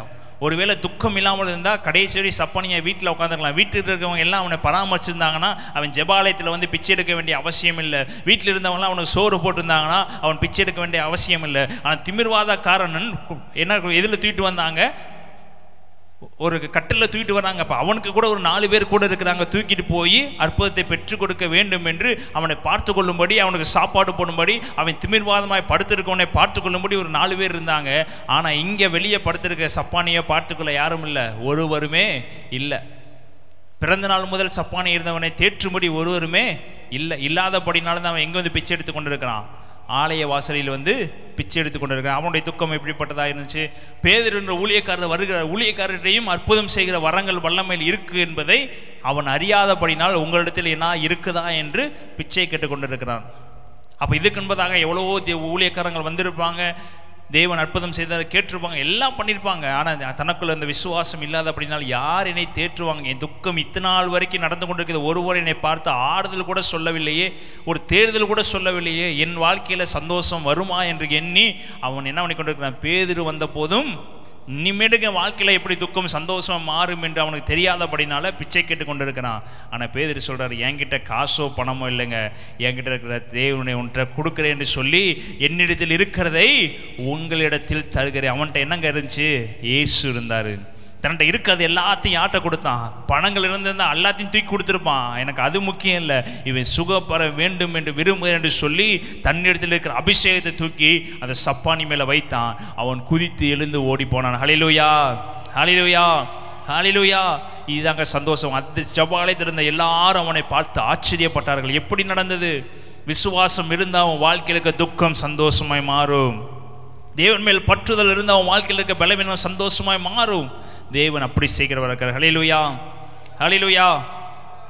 ஒருவேளை துக்கம் இல்லாமல் இருந்தால் கடைசி வரை சப்பானியை வீட்டில் உட்காந்துருக்கலாம். வீட்டில் இருக்கிறவங்க எல்லாம் அவனை பராமரிச்சிருந்தாங்கன்னா அவன் ஜெபாலயத்தில் வந்து பிச்சை எடுக்க வேண்டிய அவசியம் இல்லை. வீட்டில் இருந்தவங்களாம் அவனுக்கு சோறு போட்டிருந்தாங்கன்னா அவன் பிச்சை எடுக்க வேண்டிய அவசியம் இல்லை. ஆனால் திமிர்வாத காரணன் என்ன எதில் தூக்கிட்டு வந்தாங்க? ஒரு கட்டில் தூக்கிட்டு வராங்க. அப்போ அவனுக்கு கூட ஒரு 4 பேர் கூட இருக்கிறாங்க. தூக்கிட்டு போய் அற்புதத்தை பெற்றுக் கொடுக்க வேண்டும் என்று அவனை பார்த்து கொள்ளும்படி, அவனுக்கு சாப்பாடு போடும்படி, அவன் திமிர்வாதமாய் படுத்திருக்கவனை பார்த்து கொள்ளும்படி ஒரு 4 பேர் இருந்தாங்க. ஆனால் இங்கே வெளியே படுத்திருக்க சப்பானியை பார்த்துக்கொள்ள யாரும் இல்லை, ஒருவருமே இல்லை. பிறந்த நாள் முதல் சப்பானி இருந்தவனை தேற்றும்படி ஒருவருமே இல்லை. இல்லாதபடினால தான் அவன் எங்கே வந்து பிச்சை எடுத்து கொண்டிருக்கிறான்? ஆலய வாசலில் வந்து பிச்சை எடுத்து கொண்டிருக்கிறான். அவனுடைய துக்கம் எப்படிப்பட்டதாக இருந்துச்சு? பேதுரு என்ற ஊழியக்காரர் வருகிற ஊழியக்காரரையும் அற்புதம் செய்கிற வரங்கள் வல்லமையில் இருக்கு என்பதை அவன் அறியாதபடினால் உங்களிடத்தில் என்ன இருக்குதா என்று பிச்சை கேட்டுக்கொண்டிருக்கிறான். அப்போ இதுக்கு என்பதாக எவ்வளவோ ஊழியக்காரங்கள் வந்திருப்பாங்க, தேவன் அற்புதம் செய்தார் கேட்டிருப்பாங்க, எல்லாம் பண்ணியிருப்பாங்க. ஆனால் தனக்குள்ள இந்த விசுவாசம் இல்லாத அப்படினால் யார் என்னை தேற்றுவாங்க? என் துக்கம் இத்தனை நாள் வரைக்கும் நடந்து கொண்டிருக்கிறது, ஒருவர் என்னை பார்த்து ஆறுதல் கூட சொல்லவில்லையே, ஒரு தேர்தல் கூட சொல்லவில்லையே, என் வாழ்க்கையில் சந்தோஷம் வருமா என்று எண்ணி அவன் என்ன பண்ணி கொண்டிருக்கிறான்? பேதுரு வந்த போதும் இனிமேடுங்க வாழ்க்கையில் எப்படி துக்கம் சந்தோஷமாக மாறும் என்று அவனுக்கு தெரியாதபடினால பிச்சை கேட்டு கொண்டு இருக்கிறான். ஆனால் பேதுரு சொல்கிறார், என்கிட்ட காசோ பணமோ இல்லைங்க, என்கிட்ட இருக்கிற தேவனை ஒன்றை கொடுக்குறேன் என்று சொல்லி என்னிடத்தில் இருக்கிறதை உங்களிடத்தில் தருகிறேன். அவன்கிட்ட என்னங்க இருந்துச்சு? இயேசு இருந்தார். தன்கிட்ட இருக்கிறது எல்லாத்தையும் யார்கிட்ட கொடுத்தான்? பணங்கள் இருந்திருந்தால் எல்லாத்தையும் தூக்கி கொடுத்துருப்பான். எனக்கு அது முக்கியம் இல்லை, இவன் சுகப்பெற வேண்டும் என்று விரும்புகிறேன் என்று சொல்லி தன்னிடத்தில் இருக்கிற அபிஷேகத்தை தூக்கி அந்த சப்பானி மேலே வைத்தான். அவன் குதித்து எழுந்து ஓடி போனான். ஹல்லேலூயா, ஹல்லேலூயா, ஹல்லேலூயா. இதுதாங்க சந்தோஷம். அந்த ஜெபாலயத்தில் இருந்த எல்லாரும் அவனை பார்த்து ஆச்சரியப்பட்டார்கள். எப்படி நடந்தது? விசுவாசம் இருந்தால் அவன் வாழ்க்கையில் இருக்க துக்கம் சந்தோஷமாய் மாறும். தேவன் மேல் பற்றுதல் இருந்தால் அவன் வாழ்க்கையில் இருக்க பலவீனம் சந்தோஷமாய் மாறும். தேவன் அப்படி செய்கிறவர் இருக்கிறார். ஹல்லேலூயா, ஹல்லேலூயா,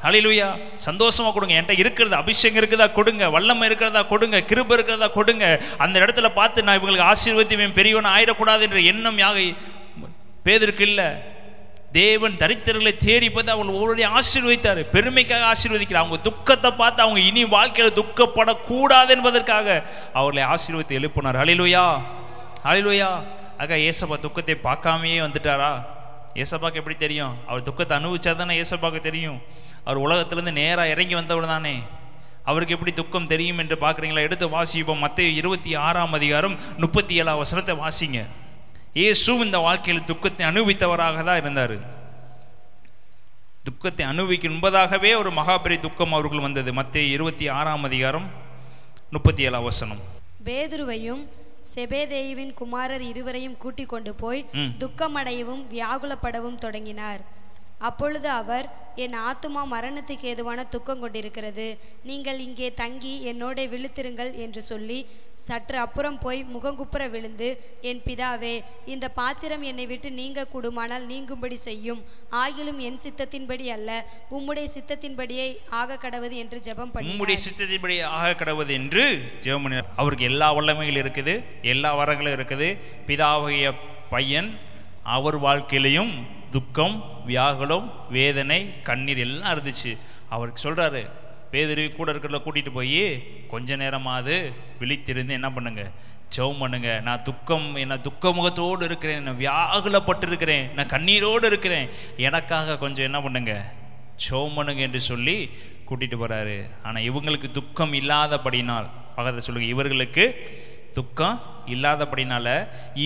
ஹல்லேலூயா. சந்தோஷமாக கொடுங்க. என்கிட்ட இருக்கிறது அபிஷேகம் இருக்குதா கொடுங்க, வல்லமை இருக்கிறதா கொடுங்க, கிருபை இருக்கிறதா கொடுங்க. அந்த இடத்துல பார்த்து நான் இவங்களுக்கு ஆசீர்வதிவேன், பெரியவன் ஆயிடக்கூடாது என்ற எண்ணம் பேதருக்கு இல்லை. தேவன் தரித்திரர்களை தேடி பார்த்து அவங்க ஒவ்வொருடைய ஆசீர்வதித்தார். பெருமைக்காக ஆசீர்வதிக்கிறார். அவங்க துக்கத்தை பார்த்து அவங்க இனி வாழ்க்கையில் துக்கப்படக்கூடாது என்பதற்காக அவர்களை ஆசீர்வதித்து எழுப்பினார். ஹல்லேலூயா, ஹல்லேலூயா. ஆக ஏசப்பா துக்கத்தை பார்க்காமையே வந்துட்டாரா? ஏசப்பாக்கு எப்படி தெரியும்? அவர் துக்கத்தை அனுபவிச்சா தானே ஏசப்பாக்கு தெரியும். அவர் உலகத்திலேருந்து நேராக இறங்கி வந்தவர் தானே, அவருக்கு எப்படி துக்கம் தெரியும் என்று பார்க்குறீங்களா? எடுத்து வாசிப்போம். மத்தேயு 26ஆம் அதிகாரம் 37ஆம் வசனத்தை வாசிங்க. இயேசு இந்த வாழ்க்கையில் துக்கத்தை அனுபவித்தவராக தான் இருந்தார். துக்கத்தை அனுபவிக்கும் என்பதாகவே ஒரு மகாபெரிய துக்கம் அவர்கள் வந்தது. மத்தேயு 26ஆம் அதிகாரம் 37ஆம் வசனம். பேதுருவையும் செபெதேயுவின் குமாரர் இருவரையும் கூட்டிக் கொண்டு போய் துக்கமடையவும் வியாகுலப்படவும் தொடங்கினார். அப்பொழுது அவர், என் ஆத்துமா மரணத்துக்கு ஏதுவான துக்கம் கொண்டிருக்கிறது, நீங்கள் இங்கே தங்கி என்னோட விழித்திருங்கள் என்று சொல்லி சற்று அப்புறம் போய் முகங்குப்புற விழுந்து, என் பிதாவே, இந்த பாத்திரம் என்னை விட்டு நீங்க கூடுமானால் நீங்கும்படி செய்யும், ஆகிலும் என் சித்தத்தின்படி அல்ல உம்முடைய சித்தத்தின்படியே ஆக கடவது என்று ஜெபம் பண்ணி, உம்முடைய சித்தத்தின்படி ஆக கடவது என்று ஜெபம் பண்ணி. அவருக்கு எல்லா வல்லமைகளும் இருக்குது, எல்லா வரங்களும் இருக்குது. பிதாவுடைய பையன் அவர் வாழ்க்கையிலையும் துக்கம், வியாகுலம், வேதனை, கண்ணீர் எல்லாம் இருந்துச்சு. அவருக்கு சொல்றாரு, பேதுரு கூட இருக்கிறத கூட்டிட்டு போய் கொஞ்ச நேரமாவது விழித்திருந்து என்ன பண்ணுங்க, ஜெபம் பண்ணுங்க. நான் துக்க முகத்தோடு இருக்கிறேன், நான் வியாகுலப்பட்டு இருக்கிறேன், நான் கண்ணீரோடு இருக்கிறேன், எனக்காக கொஞ்சம் என்ன பண்ணுங்க, ஜெபம் பண்ணுங்க என்று சொல்லி கூட்டிட்டு போறாரு. ஆனா இவங்களுக்கு துக்கம் இல்லாதபடினால், பக்கத்துல சொல்லுங்க, இவர்களுக்கு துக்கம் இல்லாதபடினால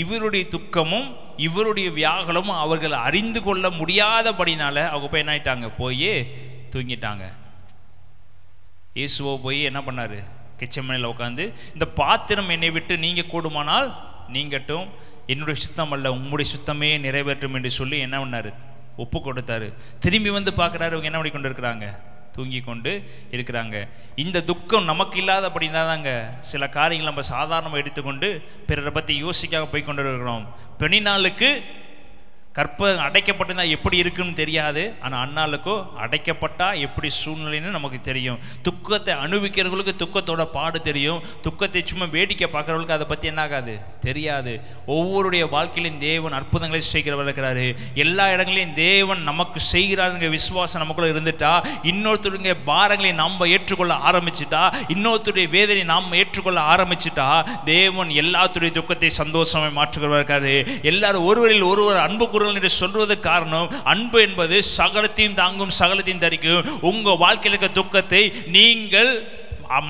இவருடைய துக்கமும் இவருடைய வியாகுலமும் அவர்கள் அறிந்து கொள்ள முடியாதபடினால அவங்க போய் என்ன ஆயிட்டாங்க, போய் தூங்கிட்டாங்க. இயேசுவோ போய் என்ன பண்ணாரு, கெச்சமனையில் உட்காந்து, இந்த பாத்திரம் என்னை விட்டு நீங்க கூடுமானால் நீங்கட்டும், என்னுடைய சுத்தம் அல்ல உம்முடைய சுத்தமே நிறைவேற்றும் என்று சொல்லி என்ன பண்ணாரு, ஒப்பு கொடுத்தாரு. திரும்பி வந்து பார்க்குறாரு, அவங்க என்ன பண்ணி கொண்டு இருக்கிறாங்க, தூங்கி கொண்டு இருக்கிறாங்க. இந்த துக்கம் நமக்கு இல்லாத அப்படின்னா தாங்க சில காரியங்கள் நம்ம சாதாரணமாக எடுத்துக்கொண்டு பிறரை பற்றி யோசிக்காக போய் கொண்டு இருக்கிறோம். பெண்ணினாளுக்கு கற்பம் அடைக்கப்பட்டிருந்தால் எப்படி இருக்குன்னு தெரியாது, ஆனால் அண்ணாளுக்கோ அடைக்கப்பட்டா எப்படி சூழ்நிலைன்னு நமக்கு தெரியும். துக்கத்தை அனுபவிக்கிறவங்களுக்கு துக்கத்தோட பாடு தெரியும், துக்கத்தை சும்மா வேடிக்கை பார்க்குறவங்களுக்கு அதை பற்றி என்ன ஆகாது, தெரியாது. ஒவ்வொருடைய வாழ்க்கையிலும் தேவன் அற்புதங்களை செய்கிறவர் இருக்கிறாரு. எல்லா இடங்களையும் தேவன் நமக்கு செய்கிறாருங்க விசுவாசம் நமக்குள்ள இருந்துட்டா, இன்னொருத்தருங்க பாரங்களை நாம் ஏற்றுக்கொள்ள ஆரம்பிச்சுட்டா, இன்னொருத்தருடைய வேதனை நாம் ஏற்றுக்கொள்ள ஆரம்பிச்சுட்டா, தேவன் எல்லாத்துடைய துக்கத்தை சந்தோஷமாய் மாற்றுகிறவர் இருக்காரு. எல்லாரும் ஒருவரில் ஒருவர் அன்பு என்று சொல்வது காரணம், அன்பு என்பது சகலத்தையும் தாங்கும், சகலத்தையும் தரிக்கும். உங்க வாழ்க்கையில் இருக்க துக்கத்தை நீங்கள்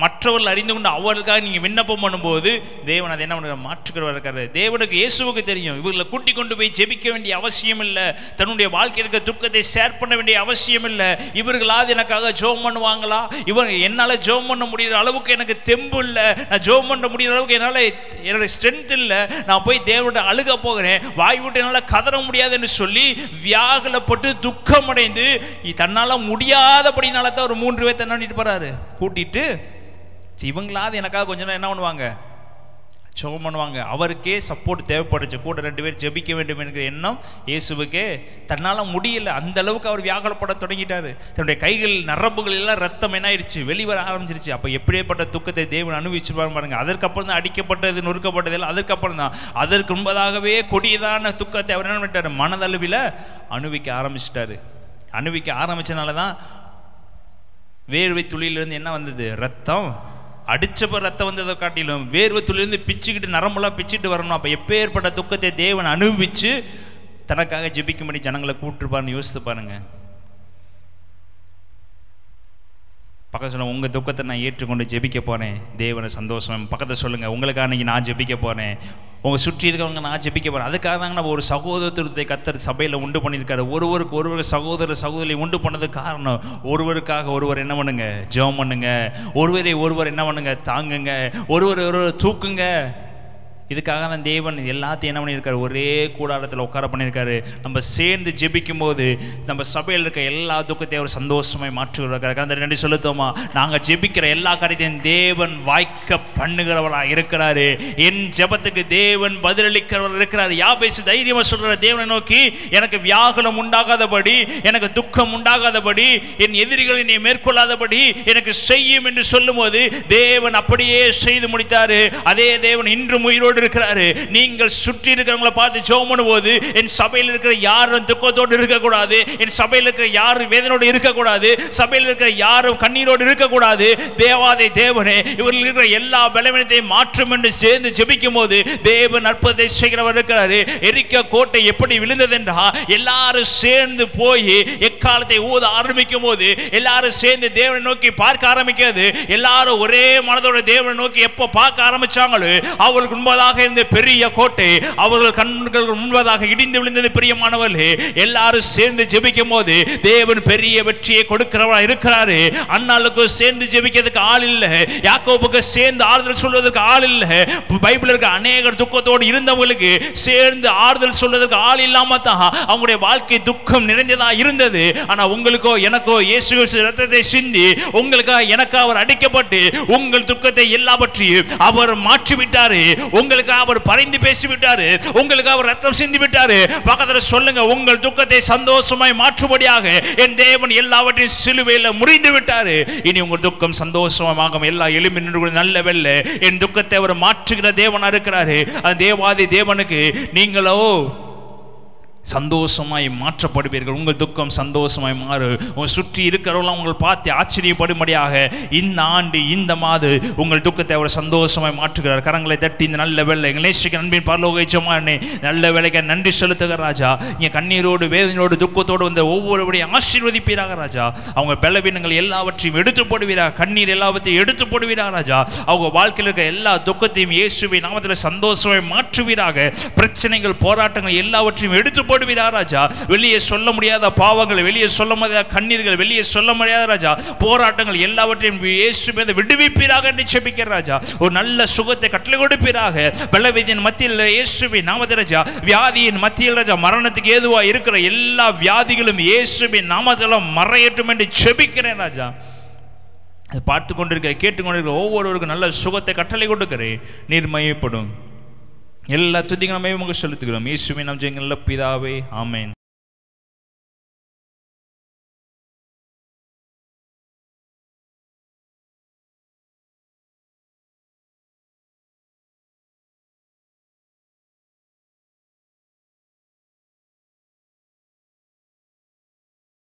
மற்றவர்கள் அறிந்து கொண்டு அவர்களுக்காக நீங்க விண்ணப்பம் பண்ணும்போது தேவன் அதை என்ன பண்ண மாற்றுகிறவர் இருக்காரு. தேவனுக்கு, இயேசுவுக்கு தெரியும், இவர்களை கூட்டி கொண்டு போய் ஜெபிக்க வேண்டிய அவசியம் இல்லை, தன்னுடைய வாழ்க்கையில் இருக்க துக்கத்தை ஷேர் பண்ண வேண்டிய அவசியம் இல்லை. இவர்களாவது எனக்காக ஜெபம் பண்ணுவாங்களா, இவங்க என்னால் ஜெபம் பண்ண முடிகிற அளவுக்கு எனக்கு தெம்பு இல்லை, நான் ஜெபம் பண்ண முடிகிற அளவுக்கு என்னால் என்னோட ஸ்ட்ரென்த் இல்லை, நான் போய் தேவனுடைய அழுக போகிறேன், வாய் விட்டு என்னால் கதற முடியாது என்று சொல்லி வியாகுலப்பட்டு துக்கம் அடைந்து தன்னால் முடியாதபடினால தான் ஒரு 3 பேர் பண்ணிட்டு போறாரு, கூட்டிட்டு இவங்களாவது எனக்காக கொஞ்ச நேரம் என்ன பண்ணுவாங்க, ஜெபம் பண்ணுவாங்க. அவருக்கே சப்போர்ட் தேவைப்படுச்சு, கூட 2 பேர் ஜெபிக்க வேண்டும் என்கிற எண்ணம் இயேசுவுக்கே தன்னால் முடியல. அந்த அளவுக்கு அவர் வியாகுலப்பட தொடங்கிட்டாரு. தன்னுடைய கைகள் நரம்புகள் எல்லாம் ரத்தம் என்ன ஆயிடுச்சு, வெளிவர ஆரம்பிச்சிருச்சு. அப்போ எப்படியேப்பட்ட துக்கத்தை தேவன் அனுபவிச்சுப்பாரு பாருங்க. அதற்கப்புறம் தான் அடிக்கப்பட்டது, நொறுக்கப்பட்டது எல்லாம் அதற்கப்புறம் தான். அதற்கு முன்பதாகவே கொடியதான துக்கத்தை அவர் என்ன பண்ணிட்டாரு, மனதளவில் அனுபவிக்க ஆரம்பிச்சிட்டாரு. அனுபவிக்க ஆரம்பிச்சனால தான் வேர்வை துளியிலிருந்து என்ன வந்தது, ரத்தம். அடிச்சப்ப ரத்தம் வந்ததை காட்டிலும் வேர்வை துளியிலிருந்து பிச்சுக்கிட்டு நரம்பெல்லாம் பிச்சுட்டு வரணும். அப்போ எப்பேற்பட்ட துக்கத்தை தேவன் அனுபவிச்சு தனக்காக ஜெபிக்கும்படி ஜனங்களை கூப்பிட்டுருப்பாருன்னு யோசித்து பாருங்க. பக்கத்தில் சொல்லுங்க, உங்கள் துக்கத்தை நான் ஏற்றுக்கொண்டு ஜெபிக்க போகிறேன், தேவனை சந்தோஷம். பக்கத்தில் சொல்லுங்கள், உங்களுக்காக இன்னைக்கு நான் ஜெபிக்க போகிறேன், உங்கள் சுற்றி இருக்கவங்க நான் ஜெபிக்க போகிறேன். அதுக்காக தாங்க நம்ம ஒரு சகோதரத்துவத்தை கர்த்தர் சபையில் உண்டு பண்ணியிருக்காரு. ஒருவருக்கு ஒருவர் சகோதர சகோதரி உண்டு பண்ணது காரணம், ஒருவருக்காக ஒருவர் என்ன பண்ணுங்க, ஜெபம் பண்ணுங்க, ஒருவரை ஒருவர் என்ன பண்ணுங்க, தாங்குங்க, ஒருவர் தூக்குங்க. இதுக்காக தான் தேவன் எல்லாத்தையும் என்ன பண்ணியிருக்காரு, ஒரே கூடாரத்தில் உட்கார பண்ணியிருக்காரு. நம்ம சேர்ந்து ஜெபிக்கும் போது நம்ம சபையில் இருக்க எல்லா துக்கத்தையும் அவர் சந்தோஷமாய் மாற்றுகிறார். அந்த 2 சொல்லுத்தோமா, நாங்கள் ஜெபிக்கிற எல்லா காரியத்தையும் தேவன் வாய்க்க பண்ணுகிறவராக இருக்கிறாரு. என் ஜெபத்துக்கு தேவன் பதிலளிக்கிறவர் இருக்கிறார். யாபேசு தைரியமாக சொல்கிற, தேவனை நோக்கி எனக்கு வியாகுலம் உண்டாகாதபடி, எனக்கு துக்கம் உண்டாகாதபடி, என் எதிரிகள் என்னை மேற்கொள்ளாதபடி எனக்கு செய்யும் என்று சொல்லும் போது தேவன் அப்படியே செய்து முடித்தாரு. அதே தேவன் இன்றும் உயிரோடு இருக்கிறாரு. நீங்கள் சுற்றி இருக்கிறவங்களை பார்த்து ஜெபம் பண்ணும்போது, என் சபையில் இருக்கிற யாரும் துக்கத்தோடு இருக்கக்கூடாது, என் சபையில் இருக்கிற யாரும் வேதனோடு இருக்கக்கூடாது, சபையில் இருக்கிற யாரும் கண்ணீரோடு இருக்கக்கூடாது. தேவாதி தேவனே, இவர்கள் இருக்கிற எல்லா பலவீனத்தையும் மாற்றும் என்று சேர்ந்து ஜெபிக்கும் போது தேவன் அற்புதத்தை செய்கிறவர் இருக்கிறாரு. எரிக்க கோட்டை எப்படி விழுந்தது என்றா, எல்லாரும் சேர்ந்து போய் எக்காலத்தை ஊத ஆரம்பிக்கும் போது எல்லாரும் சேர்ந்து தேவனை நோக்கி பார்க்க ஆரம்பிக்கிறது. எல்லாரும் ஒரே மனதோட தேவனை நோக்கி எப்போ பார்க்க ஆரம்பிச்சாங்களோ அவர்களுக்கு முன்பதாக முன்பதாக இருந்த பெரிய கோட்டை அவர்கள் கண்கள் முன்பதாக இடிந்து விழுந்தது. பிரியமானவர்களே, எல்லாரும் சேர்ந்து ஜெபிக்கும் போது தேவன் பெரிய வெற்றியை கொடுக்கிறவரா இருக்கிறாரு. அன்னாளுக்கு சேர்ந்து ஜெபிக்கிறதுக்கு ஆள் இல்லை, யாக்கோபுக்கு சேர்ந்து ஆறுதல் சொல்வதற்கு ஆள் இல்லை. பைபிள் இருக்க அநேகர் துக்கத்தோடு இருந்தவங்களுக்கு சேர்ந்து ஆறுதல் சொல்வதற்கு ஆள் இல்லாம தான் அவங்களுடைய வாழ்க்கை துக்கம் நிறைந்ததா இருந்தது. ஆனா உங்களுக்கோ எனக்கோ இயேசு ரத்தத்தை சிந்தி உங்களுக்காக எனக்காக அவர் அடிக்கப்பட்டு உங்கள் துக்கத்தை எல்லாவற்றையும் அவர் மாற்றிவிட்டாரு. உங்களுக்காக அவர் பரிந்து பேசிவிட்டாரு. உங்களுக்காக அவர் ரத்தம் சிந்தி விட்டாரு. பக்கத்தில் சொல்லுங்க, உங்கள் துக்கத்தை சந்தோஷமாய் மாற்றும்படியாக என் தேவன் எல்லாவற்றையும் சிலுவையில் முறிந்து விட்டாரு. இனி உங்கள் துக்கம் சந்தோஷமாக எல்லா எளிமையும் நல்ல வெல்ல என் துக்கத்தை அவர் மாற்றுகிற தேவனா இருக்கிறாரு. அந்த தேவாதி தேவனுக்கு நீங்களோ சந்தோஷமாய் மாற்றப்படுவீர்கள். உங்கள் துக்கம் சந்தோஷமாய் மாறு. உங்கள் சுற்றி இருக்கிறவங்களாம் உங்கள் பார்த்து ஆச்சரியப்படும்படியாக இந்த ஆண்டு இந்த மாது உங்கள் துக்கத்தை அவர் சந்தோஷமாய் மாற்றுகிறார். கரங்களை தட்டி இந்த நல்ல வேலை எங்கள் நேசிக்க நண்பின் பரலோக எஜமானனே, நல்ல வேலைக்கு நன்றி செலுத்துகிற ராஜா. இங்கே கண்ணீரோடு வேதனையோடு துக்கத்தோடு வந்த ஒவ்வொருவரையும் ஆசீர்வதிப்பீராக ராஜா. அவங்க பலவீனங்கள் எல்லாவற்றையும் எடுத்து போடுவீராக. கண்ணீர் எல்லாவற்றையும் எடுத்து போடுவீராக ராஜா. அவங்க வாழ்க்கையில் இருக்க எல்லா துக்கத்தையும் இயேசுவின் நாமத்தில் சந்தோஷமாய் மாற்றுவீராக. பிரச்சனைகள் போராட்டங்கள் எல்லாவற்றையும் எடுத்து ராஜா. வெளியே சொல்ல முடியாத பாவங்கள், வெளியே சொல்ல முடியாத கண்ணீர்கள், வெளியே சொல்ல முடியாத ராஜா போராட்டங்கள் எல்லாவற்றையும் இயேசுவே விடுவிப்பீராக என்று ஜெபிக்கிறேன் ராஜா. ஒரு நல்ல சுகத்தை கட்டளை கொடுப்பீராக. பலவீனத்தின் மத்தியில் இயேசுவின் நாமத்தில் ராஜா, வியாதியின் மத்தியில் ராஜா, மரணத்துக்கு ஏதுவா இருக்கிற எல்லா வியாதிகளும் இயேசுவின் நாமத்தில் மறையட்டும் என்று ஜெபிக்கிறேன் ராஜா. பார்த்து கொண்டிருக்க கேட்டுக்கொண்டிருக்க ஒவ்வொருவருக்கும் நல்ல சுகத்தை கட்டளை கொடுக்கிறேன். நீர் மகிமைப்படும். எல்லா துதிகளும் செலுத்துகிறோம். இயேசுவின் நாமத்தில் பிதாவே, ஆமென்.